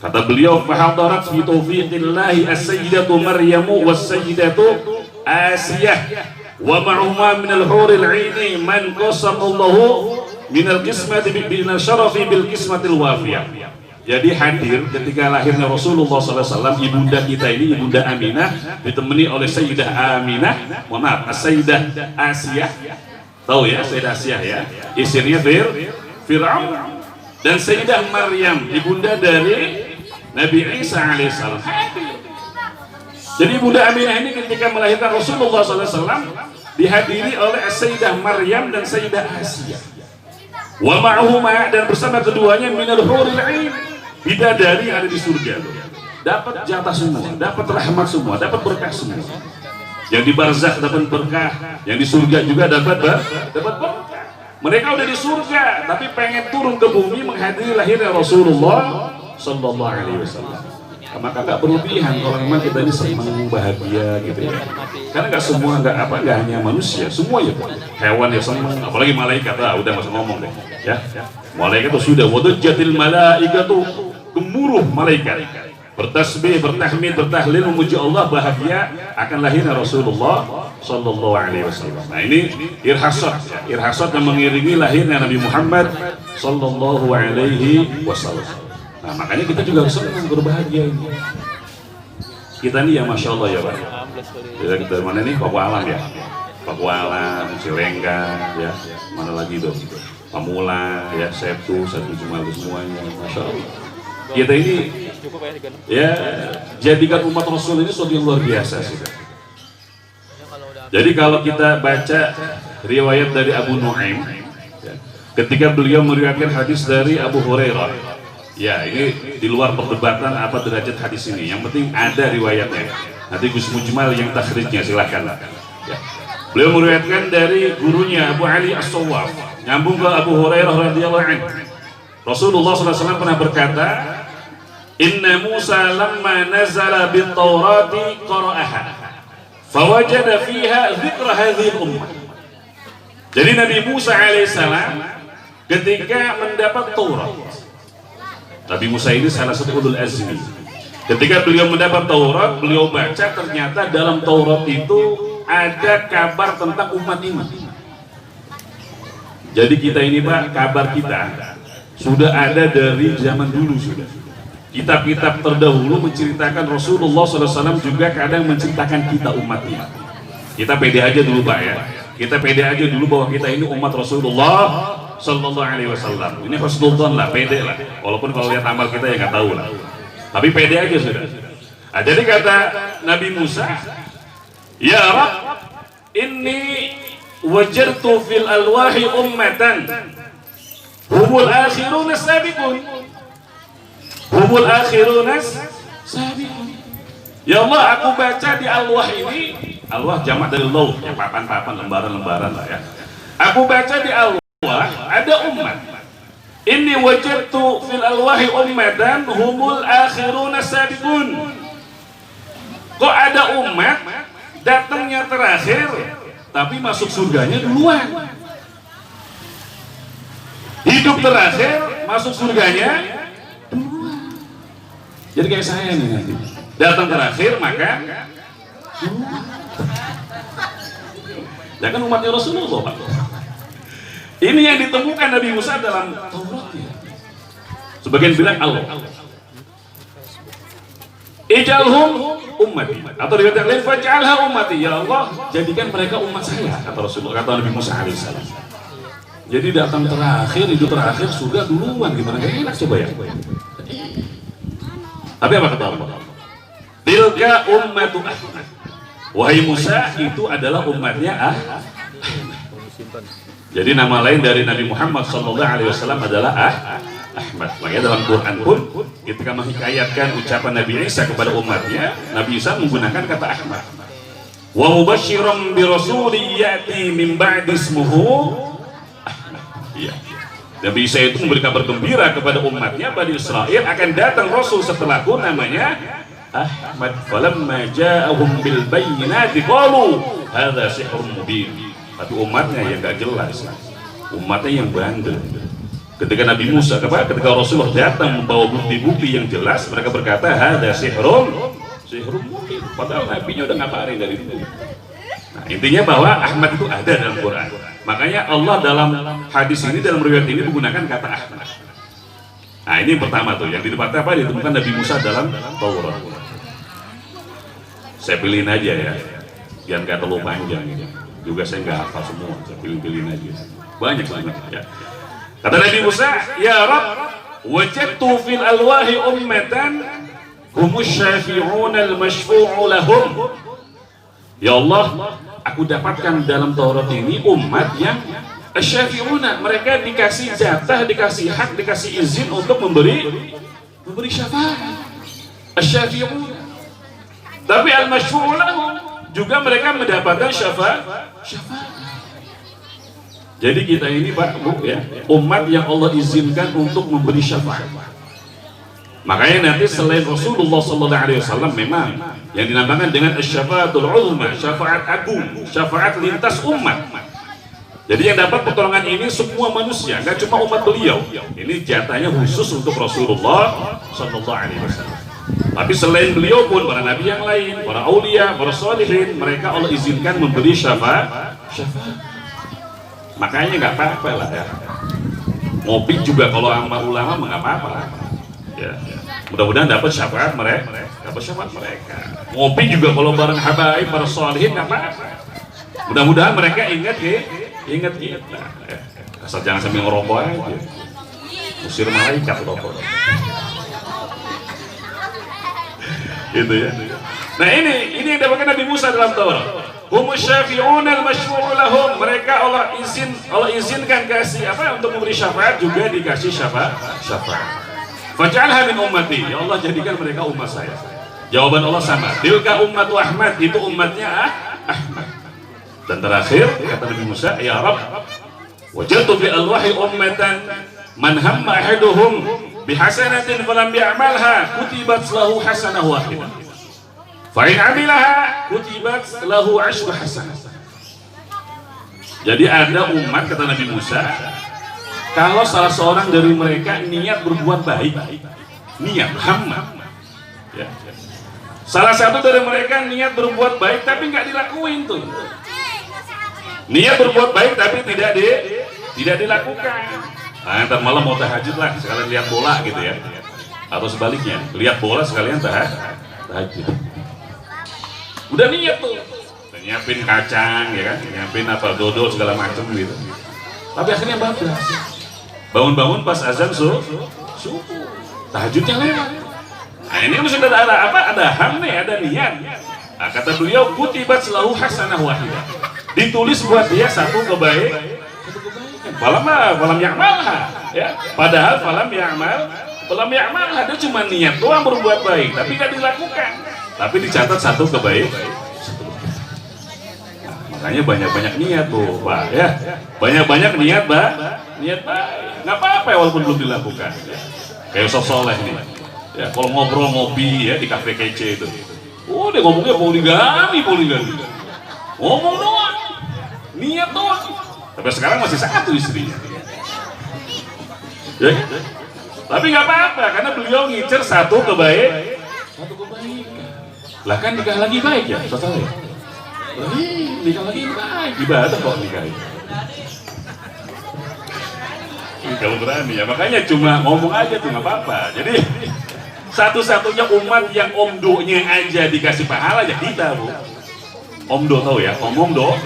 Kata beliau, fahadarat fi taufiqillahi as-sayyidatu Maryamu was-sayyidatu Asiyah wa ma'huma min al-huril 'aini man qasamallahu min al-qismati bil syarafi bil qismatil wafiyah. Jadi hadir ketika lahirnya Rasulullah SAW, ibunda kita ini, ibunda Aminah, ditemani oleh Sayyidah Aminah, Sayyidah Asiyah. Tahu ya, Sayyidah Asiyah ya, istrinya Fir'aun. Dan Sayyidah Maryam, ibunda dari Nabi Isa alaihissalam. Jadi ibunda Aminah ini ketika melahirkan Rasulullah SAW dihadiri oleh Sayyidah Maryam dan Sayyidah Asiyah. Wa ma'huma, dan bersama keduanya minal huril 'ain, bidadari yang ada di surga. Dapat jatah semua, dapat rahmat semua, dapat berkah semua. Yang di barzakh dapat berkah, yang di surga juga dapat berkah. Mereka udah di surga, tapi pengen turun ke bumi menghadiri lahirnya Rasulullah Sallallahu Alaihi Wasallam. Maka gak berlebihan kalau memang kita ini senang bahagia gitu ya. Karena nggak semua nggak hanya manusia, semua ya hewan ya senang, apalagi malaikat udah nggak usah ngomong deh ya. Malaikat itu sudah wadajjatil malaikatu, gemuruh malaikat bertasbih, bertahmid, bertahlil memuji Allah bahagia akan lahirnya Rasulullah Sallallahu Alaihi Wasallam. Nah ini irhasat yang mengiringi lahirnya Nabi Muhammad Sallallahu Alaihi Wasallam. Nah makanya kita juga senang berbahagia ini. Kita nih ya Masya Allah ya Pak. Dari mana nih? Papua Alam ya. Papua Alam, Cilengga ya. Mana lagi tuh? Pamula ya, Setu Jumal semuanya. Masya Allah. Kita ini ya jadikan umat Rasul ini sesuatu yang luar biasa sih. Jadi kalau kita baca riwayat dari Abu Nuaim ya, ketika beliau meriwayatkan hadis dari Abu Hurairah, ya ini di luar perdebatan apa derajat hadis ini, yang penting ada riwayatnya. Nanti Gus Mujmal yang takhrijnya silahkan ya. Beliau meriwayatkan dari gurunya Abu Ali As-Sawwaf, nyambung ke Abu Hurairah radhiyallahu anhu. Rasulullah SAW pernah berkata, Inna Musa lamma nazala bin Taurati qara'aha fawajada fiha dzikra hadhihi ummah. Jadi Nabi Musa alaihissalam ketika mendapat Taurat, Nabi Musa ini salah satu ulul azmi. Ketika beliau mendapat Taurat, beliau baca ternyata dalam Taurat itu ada kabar tentang umat ini. Jadi kita ini Pak, kabar kita sudah ada dari zaman dulu sudah. Kitab-kitab terdahulu menceritakan Rasulullah SAW juga kadang menceritakan kita umatnya. Kita pede aja dulu Pak ya. Kita pede aja dulu bahwa kita ini umat Rasulullah Sallallahu Alaihi Wasallam. Ini husnudzon lah, pede lah. Walaupun kalau lihat amal kita ya nggak tahu lah. Tapi pede aja sudah. Nah, jadi kata Nabi Musa, Ya Rabb, inni wajartu fil alwahi ummatan humul akhiruna sabiqun. Humul akhirunas sabiqun. Ya Allah, aku baca di alwah ini, alwah jamak dari lauh, yang papan-papan, lembaran-lembaran lah ya. Aku baca di alwah ada umat. Inni wajadtu fil alwahi ummatan humul akhirunas sabiqun. Kok ada umat datangnya terakhir tapi masuk surganya duluan. Hidup terakhir masuk surganya. Jadi kayak saya nih nanti datang terakhir maka ya kan umatnya Rasulullah Pak. Ini yang ditemukan Nabi Musa dalam Tauratnya. Sebagian bilang Allah Ijalhum ummati, atau dikatakan lain faj'alha ummati, ya Allah jadikan mereka umat saya, kata Rasulullah, kata Nabi Musa alaihissalam. Jadi datang terakhir, hidup terakhir, surga duluan, gimana gak enak coba ya. Tapi apa kata Allah? Tilka ummatu Ahmad. Wahai Musa, itu adalah umatnya Ahmad. Jadi nama lain dari Nabi Muhammad SAW adalah Ahmad. Makanya dalam Quran pun ketika menghikayatkan ucapan Nabi Isa kepada umatnya, Nabi Isa menggunakan kata Ahmad. Wa mubasysyiran bi rasulin ya'ti min ba'di ismuhu Ahmad. Iya. Nabi Isa itu memberi kabar gembira kepada umatnya Bani Israel akan datang Rasul setelahku namanya Ahmad. Falamma ja'ahum bil bayyinati qalu hadza sihrun mubin. Tapi umatnya yang gak jelas, umatnya yang bandel. Ketika Nabi Musa, ketika Rasulullah datang membawa bukti-bukti yang jelas, mereka berkata hadza sihrun mubin. Padahal nabinya udah ngabarin dari itu. Nah, intinya bahwa Ahmad itu ada dalam Quran. Makanya Allah dalam hadis ini, dalam riwayat ini menggunakan kata Ahmad. Nah ini yang pertama tuh, yang di depan apa ditemukan Nabi Musa dalam Taurat. Saya pilihin aja ya, biar nggak terlalu panjang. Juga saya nggak hafal semua, saya pilih-pilihin aja. Banyak banget ya. Kata Nabi Musa, Ya Rabb, wajadtu fil alwahi ummatan humus syafi'un al-mashfu'u lahum. Ya Allah, aku dapatkan dalam Taurat ini umat yang syafi'una, mereka dikasih jatah, dikasih hak, dikasih izin untuk memberi syafaat. Syafi'una. Tapi al-mashfu'u lahum juga mereka mendapatkan syafaat. Jadi kita ini Pak Bu ya, umat yang Allah izinkan untuk memberi syafaat. Makanya nanti selain Rasulullah SAW memang yang dinamakan dengan syafaatul uzma, syafaat agung, syafaat lintas umat. Jadi yang dapat pertolongan ini semua manusia, nggak cuma umat beliau. Ini jatahnya khusus untuk Rasulullah SAW. Tapi selain beliau pun para nabi yang lain, para aulia, para sholihin, mereka Allah izinkan memberi syafaat. Makanya nggak apa-apa lah ya. Ngopi juga kalau sama ulama nggak apa-apa lah. Ya. Mudah-mudahan dapat syafaat mereka, Ngopi juga kalau bareng habaib para sholihin nggak apa-apa. Mudah-mudahan mereka ingat kita. Ya. Asal jangan sambil ngerokok aja. Usir malaikat rokok. Gitu ya. Nah ini yang dapatkan Nabi Musa dalam Taurat. Humus syafi'un al-masyfu'u lahum. Mereka Allah izinkan kasih apa untuk memberi syafaat, juga dikasih syafaat. Faj'alha min ummati. Ya Allah, jadikan mereka umat saya. Jawaban Allah sama. Tilka ummatu Ahmad, itu umatnya Ahmad. Dan terakhir kata Nabi Musa, ya Rabb, wajadtu fi alwahi ummatan man hamma ahaduhum bihasanatin falam ya'malha kutibat lahu hasanah wahidah. Fa in 'amilaha kutibat lahu 'ashru hasanah. Jadi ada umat kata Nabi Musa, kalau salah seorang dari mereka niat berbuat baik, niat hamma, ya. Salah satu dari mereka niat berbuat baik tapi nggak dilakuin tuh. Niat berbuat baik tapi tidak dilakukan. Nah, ntar malam mau tahajud lah, sekalian lihat bola gitu ya. Atau sebaliknya, lihat bola sekalian tahajud. Udah niat tuh, nyiapin kacang ya kan, nyiapin apa dodol segala macam gitu. Tapi akhirnya bablas. Bangun-bangun pas azan subuh, tahajudnya lewat. Nah ini kan sudah ada apa? Ada ham nih, ada niat. Nah, kata beliau, kutibat lahu hasanah wahidah. Ditulis buat dia satu kebaikan. Falam ya'malha, ya. Padahal falam ya'malha, dia cuma niat doang berbuat baik, tapi nggak dilakukan. Tapi dicatat satu kebaikan. Nah, makanya banyak-banyak niat tuh, Pak, ya. Banyak-banyak niat, Pak. Niat baik. Nggak apa-apa ya, walaupun belum dilakukan. Kayak Ustaz Soleh nih. Ya, kalau ngobrol ngopi ya di kafe kece itu. Oh, dia ngomongnya poligami. Ngomong doang. Niat doang. Tapi sekarang masih satu istrinya. Ya. Tapi nggak apa-apa karena beliau ngincer satu kebaikan. Lah kan nikah lagi baik ya, Ustaz ya? Nikah lagi baik, ibadah kok nikah. Kalau berani ya, makanya cuma ngomong aja tuh nggak apa-apa. Jadi satu-satunya umat yang omdonya aja dikasih pahala ya kita, Bu. Omdo tahu ya, omong doang.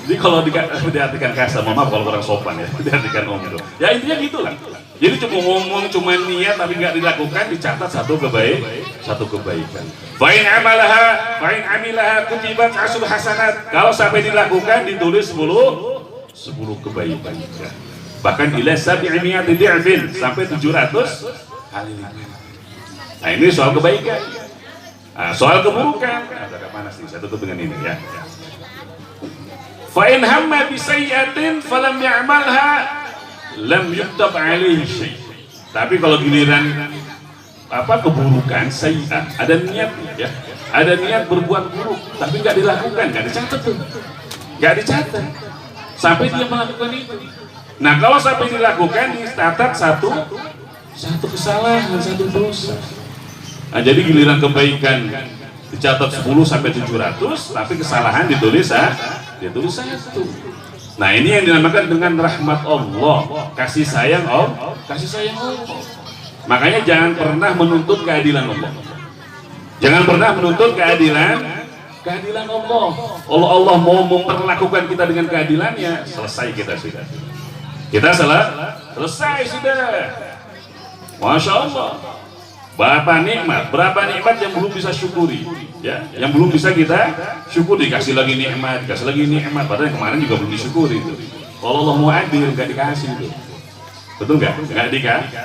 Jadi kalau diartikan kasar, maaf kalau kurang sopan ya, diartikan omdo. Ya intinya gitulah. Jadi cuma ngomong, cuma niat tapi nggak dilakukan, dicatat satu kebaikan. Fa'in amilaha kutibat asyru hasanat. Kalau sampai dilakukan ditulis 10 kebaikan. Bahkan ila 700 di'fin, sampai 700 kali lipat. Nah ini soal kebaikan. Nah, soal keburukan. Agak panas nih, saya tutup dengan ini ya. Fa in hamma bi sayyi'atin falam ya'malha lam yuktab 'alaihi syai'. Tapi kalau giliran keburukan, sayyi'ah, ada niat ya. Ada niat berbuat buruk tapi nggak dilakukan, nggak dicatat tuh. Nggak dicatat. Sampai dia melakukan itu. Nah, kalau sampai dilakukan dicatat satu kesalahan, satu dosa. Nah, jadi giliran kebaikan dicatat 10 sampai 700, tapi kesalahan ditulis satu. Nah, ini yang dinamakan dengan rahmat Allah, kasih sayang Allah. Makanya jangan pernah menuntut keadilan Allah. Jangan pernah menuntut keadilan Allah. Kalau Allah mau memperlakukan kita dengan keadilannya, selesai kita sudah. Selesai sudah. Masya Allah. Berapa nikmat yang belum bisa syukuri, ya, yang belum bisa kita syukuri, dikasih lagi nikmat, padahal yang kemarin juga belum disyukuri itu. Kalau Allah mau adil, nggak dikasih itu, betul nggak? Nggak dikasih.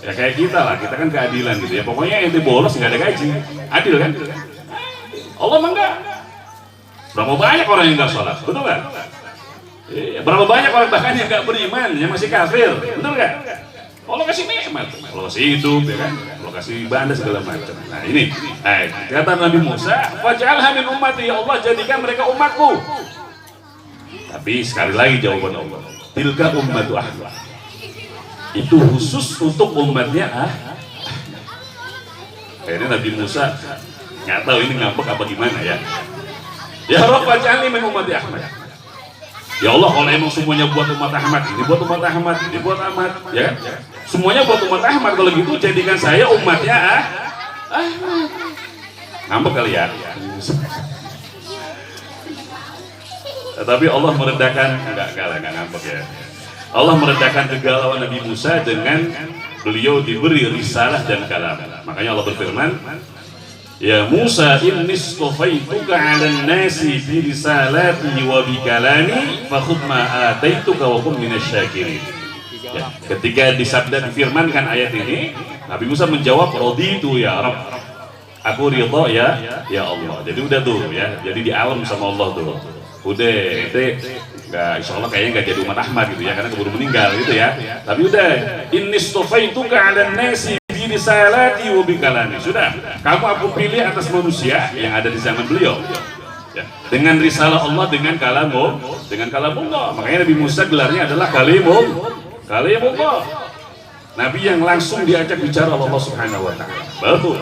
Ya kayak kita lah, kita kan keadilan gitu ya. Pokoknya ente bolos nggak ada gaji, adil kan? Allah mah enggak. Berapa banyak orang yang nggak sholat, betul nggak? Berapa banyak orang bahkan yang nggak beriman, yang masih kafir, betul nggak? Allah kasih nikmat, Allah kasih hidup, ya kan? Allah kasih ibadah segala macam. Nah ini, kata Nabi Musa, "Faj'alha min ummati," ya Allah jadikan mereka umatku. Tapi sekali lagi jawaban Allah, tilka ummatu Ahmad. Itu khusus untuk umatnya Akhirnya Nabi Musa nggak tahu ini ngambek apa gimana ya. Ya Rabb, faj'alni min ummati Ahmad. Ya Allah, kalau emang semuanya buat umat Ahmad, ini buat umat Ahmad, ini buat Ahmad, ya semuanya buat umat Ahmad, kalau gitu jadikan saya umatnya Ahmad. Ngambek kali ya. Tapi Allah meredakan, enggak ngambek ya. Allah meredakan kegalauan Nabi Musa dengan beliau diberi risalah dan kalam. Makanya Allah berfirman, "Ya Musa, inni istafaituka 'alan nasi bi risalati wa bi kalami fakhudh ma ataituka wa kum minasyakirin." Ya, ketika difirmankan ayat ini, Nabi Musa menjawab, "Raditu ya Rabb." Aku ridha ya Allah. Jadi udah tuh ya. Jadi di alam sama Allah tuh. Udah, itu nggak, insya Allah kayaknya nggak jadi umat Ahmad gitu ya, karena keburu meninggal gitu ya. Tapi udah, inni istafaituka 'alan nasi bi risalati wa bi kalami. Sudah, kamu aku pilih atas manusia yang ada di zaman beliau. Ya, dengan risalah Allah, dengan kalamullah. Makanya Nabi Musa gelarnya adalah kalimullah. Nabi yang langsung diajak bicara Allah Subhanahu wa taala. Betul.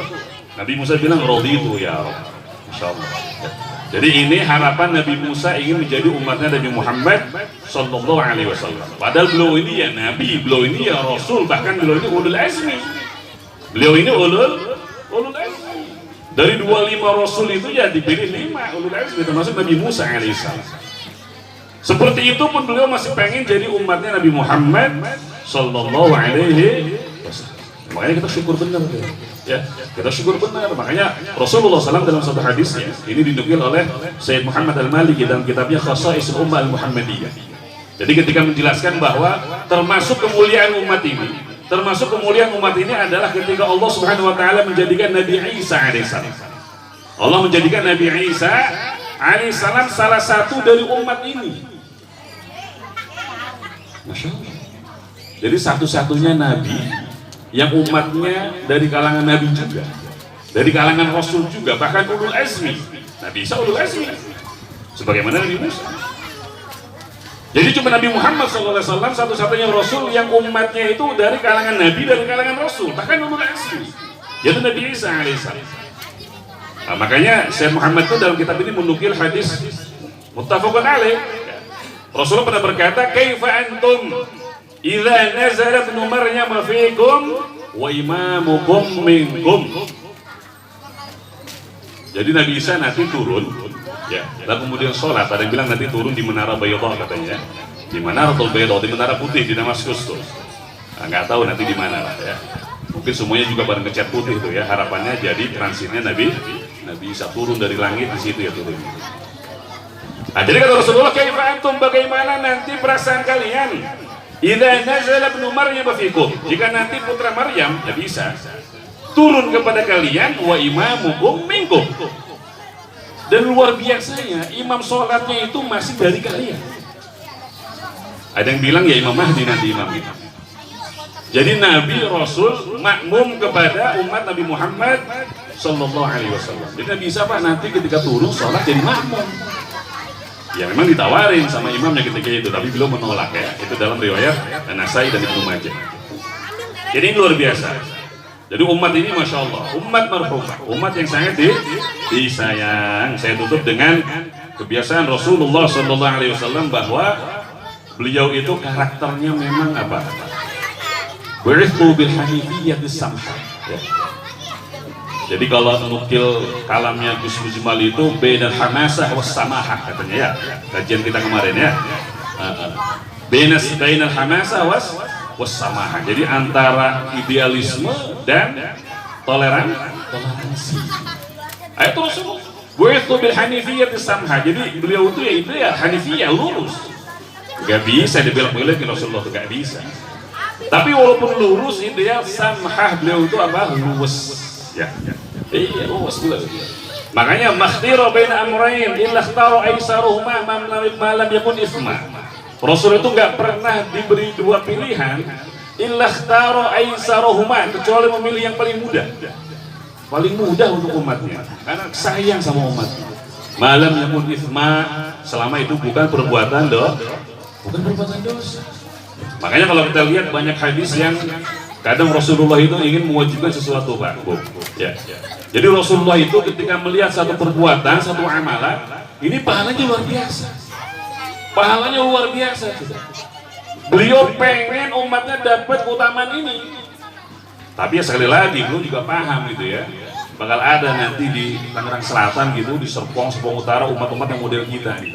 Nabi Musa bilang, "Raditu ya Rabb." Insyaallah. Ya. Jadi ini harapan Nabi Musa ingin menjadi umatnya Nabi Muhammad Sallallahu Alaihi Wasallam. Padahal beliau ini ya Nabi, beliau ini ya Rasul, bahkan beliau ini ulul azmi. Beliau ini ulul azmi. Dari 25 Rasul itu ya dipilih 5 ulul azmi, termasuk Nabi Musa alaihissalam. Seperti itu pun beliau masih pengen jadi umatnya Nabi Muhammad Sallallahu Alaihi Wasallam. Makanya kita syukur benar ya, kita syukur benar. Makanya Rasulullah SAW dalam satu hadisnya, ini dinukil oleh Sayyid Muhammad Al-Maliki dalam kitabnya Khasaisul Ummah Al-Muhammadiyah. Jadi ketika menjelaskan bahwa termasuk kemuliaan umat ini, adalah ketika Allah Subhanahu Wa Taala menjadikan Nabi Isa alaihissalam. Allah menjadikan Nabi Isa alaihissalam salah satu dari umat ini. Masya Allah. Jadi satu-satunya Nabi yang umatnya dari kalangan Nabi juga, dari kalangan Rasul juga, bahkan ulul azmi. Nabi Isa ulul azmi, sebagaimana Nabi Musa. Jadi cuma Nabi Muhammad SAW satu-satunya Rasul yang umatnya itu dari kalangan Nabi, dari kalangan Rasul, bahkan ulul azmi, yaitu Nabi Isa alaihissalam. Nah, makanya Syekh Muhammad itu dalam kitab ini menukil hadis muttafaqun alaih. Rasulullah pernah berkata, "Kaifa antum idza nazalat ibnu Maryam fiikum wa imamukum minkum." Jadi Nabi Isa nanti turun ya, dan kemudian sholat. Ada yang bilang nanti turun di Menara Bayda katanya, di Menaratul Bayda, di Menara Putih di Damaskus tuh. Nah, nggak tahu nanti di mana lah ya. Mungkin semuanya juga bareng ngecat putih tuh ya. Harapannya jadi transitnya Nabi Isa turun dari langit di situ ya turun. Nah, jadi kata Rasulullah, "Kaifa antum, bagaimana nanti perasaan kalian? Idza nazala ibnu Maryam fiikum." Jika nanti putra Maryam, Nabi Isa, turun kepada kalian, wa imamukum minkum. Dan luar biasanya imam sholatnya itu masih dari kalian. Ada yang bilang ya Imam Mahdi nanti imam kita. Jadi Nabi Rasul makmum kepada umat Nabi Muhammad Sallallahu Alaihi Wasallam. Jadi Nabi Isa Pak nanti ketika turun sholat jadi makmum. Ya memang ditawarin sama imamnya ketika itu, tapi beliau menolak ya. Itu dalam riwayat An-Nasai dan Ibnu Majah. Jadi ini luar biasa. Jadi umat ini Masya Allah, umat marhumah, umat yang sangat disayang. Saya tutup dengan kebiasaan Rasulullah Sallallahu Alaihi Wasallam bahwa beliau itu karakternya memang apa? Bu'ithu bil hanifiyyati samha. Ya. Jadi kalau nukil kalamnya Gus Mujmal itu bainal hamasah was samahah katanya ya. Kajian kita kemarin ya. Bainal hamasah was samahah. Jadi antara idealisme dan toleransi. Ayat Rasul. Bu'ithu bil hanifiyyati samha. Jadi beliau itu ya ideal hanifiyah, lurus. Gak bisa dibelok-belok Rasulullah itu gak bisa. Tapi walaupun lurus ideal samhah, beliau itu apa? Luwes. Ya. Iya, luwes beliau. Makanya makhtira baina amrayn illa ikhtara aisaruhuma ma lam yakun isma. Rasul itu nggak pernah diberi dua pilihan illa ikhtara aisaruhuma, kecuali memilih yang paling mudah. Paling mudah untuk umatnya, karena sayang sama umatnya. Malam yakun isma, selama itu bukan perbuatan bukan perbuatan dosa. Makanya kalau kita lihat banyak hadis yang kadang Rasulullah itu ingin mewajibkan sesuatu, Pak. Ya. Jadi Rasulullah itu ketika melihat satu perbuatan, satu amalan, ini pahalanya luar biasa. Pahalanya luar biasa. Beliau pengen umatnya dapat keutamaan ini. Tapi ya sekali lagi, beliau juga paham gitu ya. Bakal ada nanti di Tangerang Selatan gitu, di Serpong Utara, umat-umat yang model kita nih.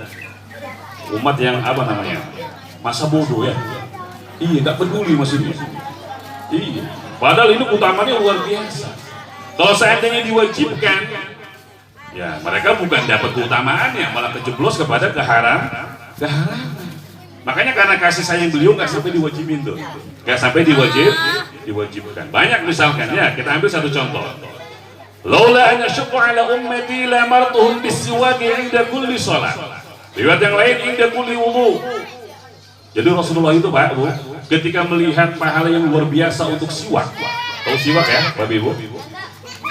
Umat yang apa namanya? Masa bodoh ya. Iya, nggak peduli maksudnya. Iya. Padahal ini utamanya luar biasa. Kalau seandainya diwajibkan, ya mereka bukan dapat keutamaannya, malah kejeblos kepada keharaman. Makanya karena kasih sayang beliau nggak sampai diwajibin tuh, nggak sampai diwajibkan. Banyak misalkan ya, kita ambil satu contoh. Laula an yashqa ala ummati la martuhum bis-siwak 'inda kulli shalah. Riwayat yang lain 'inda kulli wudu. Jadi Rasulullah itu, Pak, Bu, ketika melihat pahala yang luar biasa untuk siwak. Tahu siwak ya, Bapak Ibu?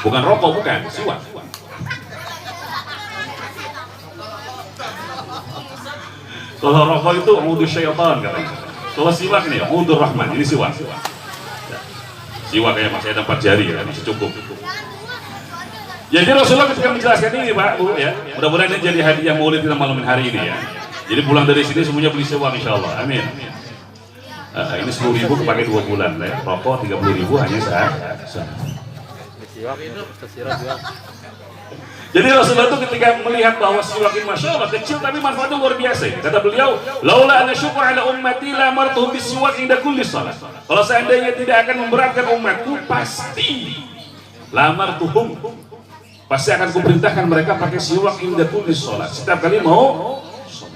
Bukan rokok, bukan, siwak. Kalau rokok itu mudur syaitan katanya. Kalau siwak nih, mudur rahman. Ini siwak. Siwak kayak masih ada 4 jari ya, masih cukup. Jadi Rasulullah ketika menjelaskan ini, Pak, Bu, ya, mudah-mudahan ini jadi hadiah maulid kita malam hari ini ya. Jadi pulang dari sini semuanya beli siwak insya Allah. Amin. Ini 10.000 kepake 2 bulan ya. Rokok 30.000 hanya sehari. Jadi Rasulullah itu ketika melihat bahwa siwak ini masya Allah kecil tapi manfaatnya luar biasa. Kata beliau, laula an syukur ala ummati la martuhum bisiwak inda kulli shalah. Kalau seandainya tidak akan memberatkan umatku, pasti la martuhum, pasti akan kuperintahkan mereka pakai siwak inda kulli shalah. Setiap kali mau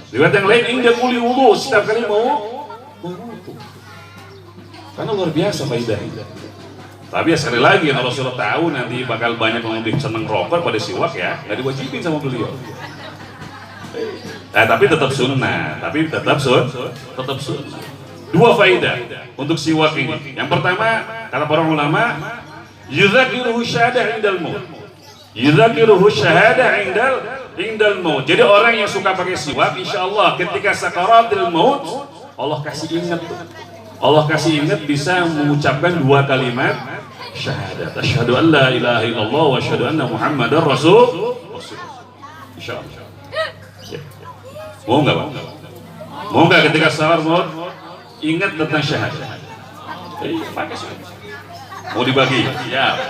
riwayat yang lain inda kulli wudu, setiap kali mau wudu. Karena luar biasa faedahnya. Tapi ya sekali lagi, kalau Rasulullah tahu nanti bakal banyak yang lebih seneng rokok pada siwak ya, nggak diwajibin sama beliau. Tapi tetap sunnah, tetap sunnah. 2 faedah untuk siwak ini. Yang pertama, kata para ulama, yudzakiruhu syahadah indal maut. Yudzakiruhu syahadah indal maut. Jadi orang yang suka pakai siwak, insya Allah ketika sakaratul maut, Allah kasih ingat tuh. Allah kasih ingat bisa mengucapkan 2 kalimat syahadat. Asyhadu an la ilaha illallah wa asyhadu anna Muhammadar Rasul. Insyaallah. Ya. Mau enggak, Pak? Mau enggak ketika sahur maut ingat tentang syahadat? Pakai syahadat. Mau dibagi? Ya.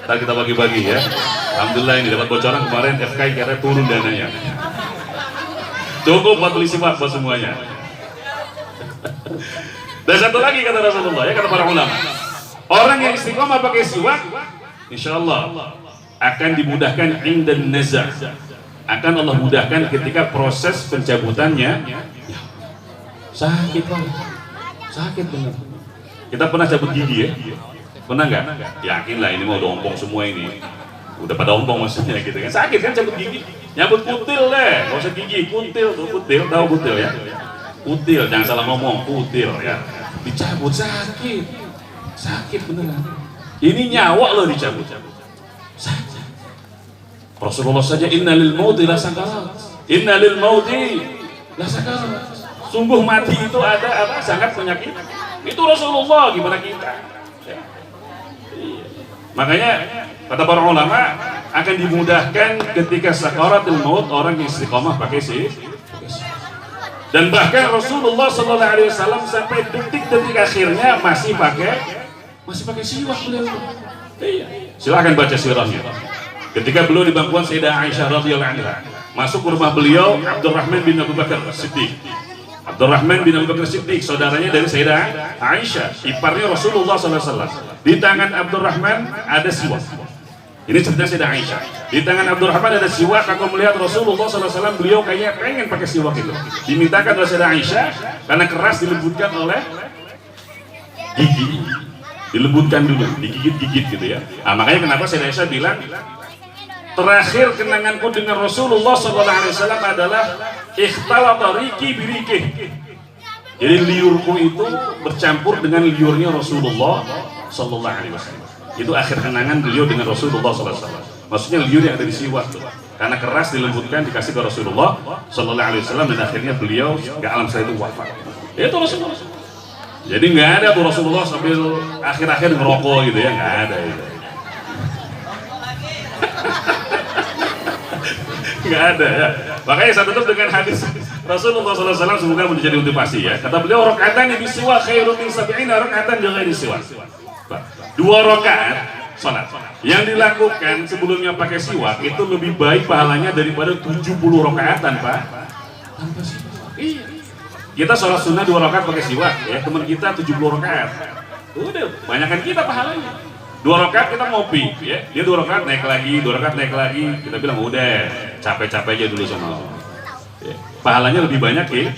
Ntar kita bagi-bagi ya. Alhamdulillah ini dapat bocoran kemarin FK kira turun dananya. Cukup buat beli siwak buat semuanya. Dan satu lagi kata Rasulullah ya, kata para ulama, orang yang istiqomah pakai siwak, insya Allah akan dimudahkan indan nazar, akan Allah mudahkan ketika proses pencabutannya. Sakit banget, sakit benar. Kita pernah cabut gigi ya, pernah nggak? Yakin lah ini mau udah ompong semua ini, udah pada ompong maksudnya gitu kan? Sakit kan cabut gigi, nyabut kutil deh, nggak usah gigi, kutil tuh kutil, tahu kutil ya? Kutil, jangan salah ngomong, kutil ya. Dicabut sakit beneran. Ini nyawa loh dicabut. Sakit. Rasulullah saja innalil mauti la sakarat. Innalil mauti la sakarat. Sungguh mati itu ada apa? Sangat penyakit. Itu Rasulullah, gimana kita? Ya. Iya. Makanya kata para ulama akan dimudahkan ketika sakaratul maut orang yang istiqomah pakai dan bahkan Rasulullah SAW sampai detik-detik akhirnya masih pakai siwak beliau. Iya. Silahkan baca sirahnya. Ketika beliau di bangkuan Sayyidah Aisyah radhiyallahu anha, masuk ke rumah beliau Abdurrahman bin Abu Bakar Siddiq. Abdurrahman bin Abu Bakar Siddiq, saudaranya dari Sayyidah Aisyah, iparnya Rasulullah SAW. Di tangan Abdurrahman ada siwak. Ini cerita Sayyidah Aisyah. Di tangan Abdurrahman ada siwak. Aku melihat Rasulullah SAW, beliau kayaknya pengen pakai siwak itu. Dimintakan oleh Sayyidah Aisyah karena keras dilembutkan oleh gigi. Dilembutkan dulu, digigit-gigit gitu ya. Nah, makanya kenapa Sayyidah Aisyah bilang terakhir kenanganku dengan Rasulullah SAW adalah ikhtalata riki birikih. Jadi liurku itu bercampur dengan liurnya Rasulullah SAW. Itu akhir kenangan beliau dengan Rasulullah SAW. Maksudnya liur yang ada di siwak tuh. Karena keras dilembutkan dikasih ke Rasulullah SAW dan akhirnya beliau ke alam saya itu wafat. Itu Rasulullah. Jadi nggak ada tuh Rasulullah sambil akhir-akhir ngerokok gitu ya, nggak ada itu. Nggak ada ya. Makanya saya tutup dengan hadis Rasulullah SAW, semoga menjadi motivasi ya. Kata beliau, rakaatan yang bisiwa khairu min sab'ina rakaatan bi ghairi siwak. 2 rakaat salat yang dilakukan sebelumnya pakai siwak itu lebih baik pahalanya daripada 70 rakaatan, Pak. Tanpa siwak. Iya. Kita sholat sunnah 2 rakaat pakai siwak ya, teman kita 70 rakaat. Udah, banyakan kita pahalanya. 2 rakaat kita ngopi ya, dia 2 rakaat naik lagi, 2 rakaat naik lagi, kita bilang udah capek-capek aja dulu sama ya. Pahalanya lebih banyak ya,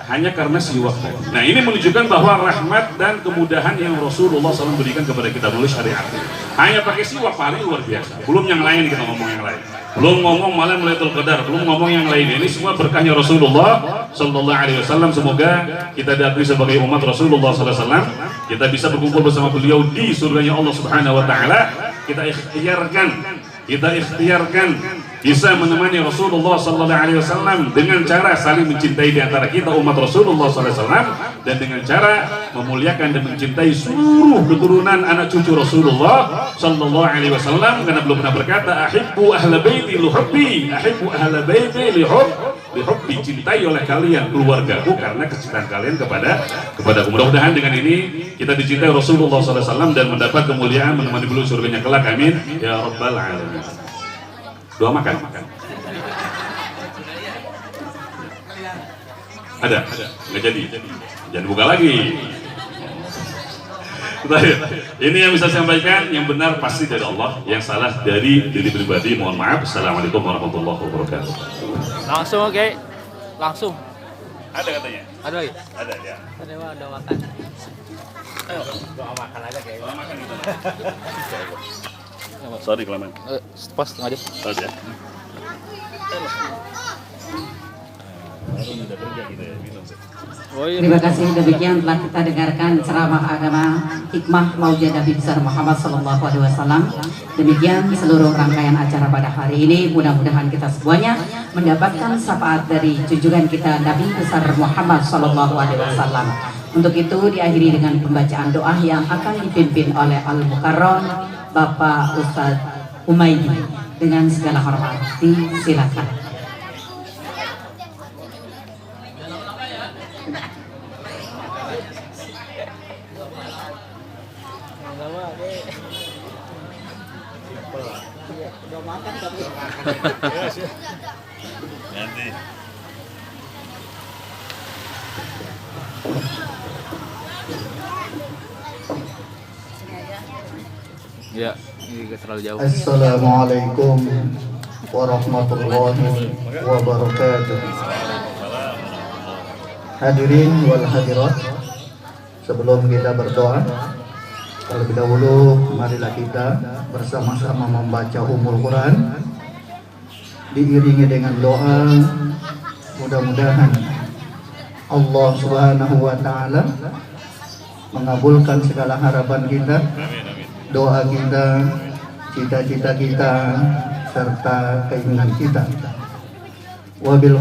hanya karena siwak. Nah ini menunjukkan bahwa rahmat dan kemudahan yang Rasulullah SAW berikan kepada kita melalui syariat. Hanya pakai siwak paling luar biasa. Belum yang lain, kita ngomong yang lain. Belum ngomong malam Lailatul Qadar, belum ngomong yang lain. Ini semua berkahnya Rasulullah SAW. Semoga kita diakui sebagai umat Rasulullah SAW. Kita bisa berkumpul bersama beliau di surganya Allah Subhanahu Wa Taala. Kita ikhtiarkan bisa menemani Rasulullah SAW dengan cara saling mencintai di antara kita umat Rasulullah SAW, dan dengan cara memuliakan dan mencintai seluruh keturunan anak cucu Rasulullah SAW, karena belum pernah berkata ahibbu ahla baiti lihubbi, ahibbu ahla baiti lihubbi, cintai oleh kalian keluargaku karena kecintaan kalian kepadaku. Mudah-mudahan dengan ini kita dicintai Rasulullah SAW dan mendapat kemuliaan menemani beliau surganya kelak, amin ya rabbal alamin. Doa makan. Ada, nggak jadi. Jangan buka lagi. Ini yang bisa saya sampaikan, yang benar pasti dari Allah, yang salah dari diri pribadi. Mohon maaf. Assalamualaikum warahmatullahi wabarakatuh. Langsung oke, langsung. Ada katanya? Ada lagi? Ada ya. Ada makan. Ayo, doa makan aja kayaknya. Doa makan gitu. Sorry kelamaan. Pas aja. Pas ya. Terima kasih, demikian telah kita dengarkan ceramah agama hikmah maujud Nabi besar Muhammad SAW. Demikian seluruh rangkaian acara pada hari ini. Mudah-mudahan kita semuanya mendapatkan syafaat dari junjungan kita Nabi besar Muhammad SAW. Untuk itu diakhiri dengan pembacaan doa yang akan dipimpin oleh Al-Mukarram Bapak Ustadz Umaydi. Dengan segala hormat, silakan. Nanti. Ya, ini terlalu jauh. Assalamualaikum warahmatullahi wabarakatuh. Hadirin wal hadirat, sebelum kita berdoa, terlebih dahulu marilah kita bersama-sama membaca Ummul Quran diiringi dengan doa. Mudah-mudahan Allah Subhanahu wa taala mengabulkan segala harapan kita, doa kita, cita-cita kita, serta keinginan kita. Wabil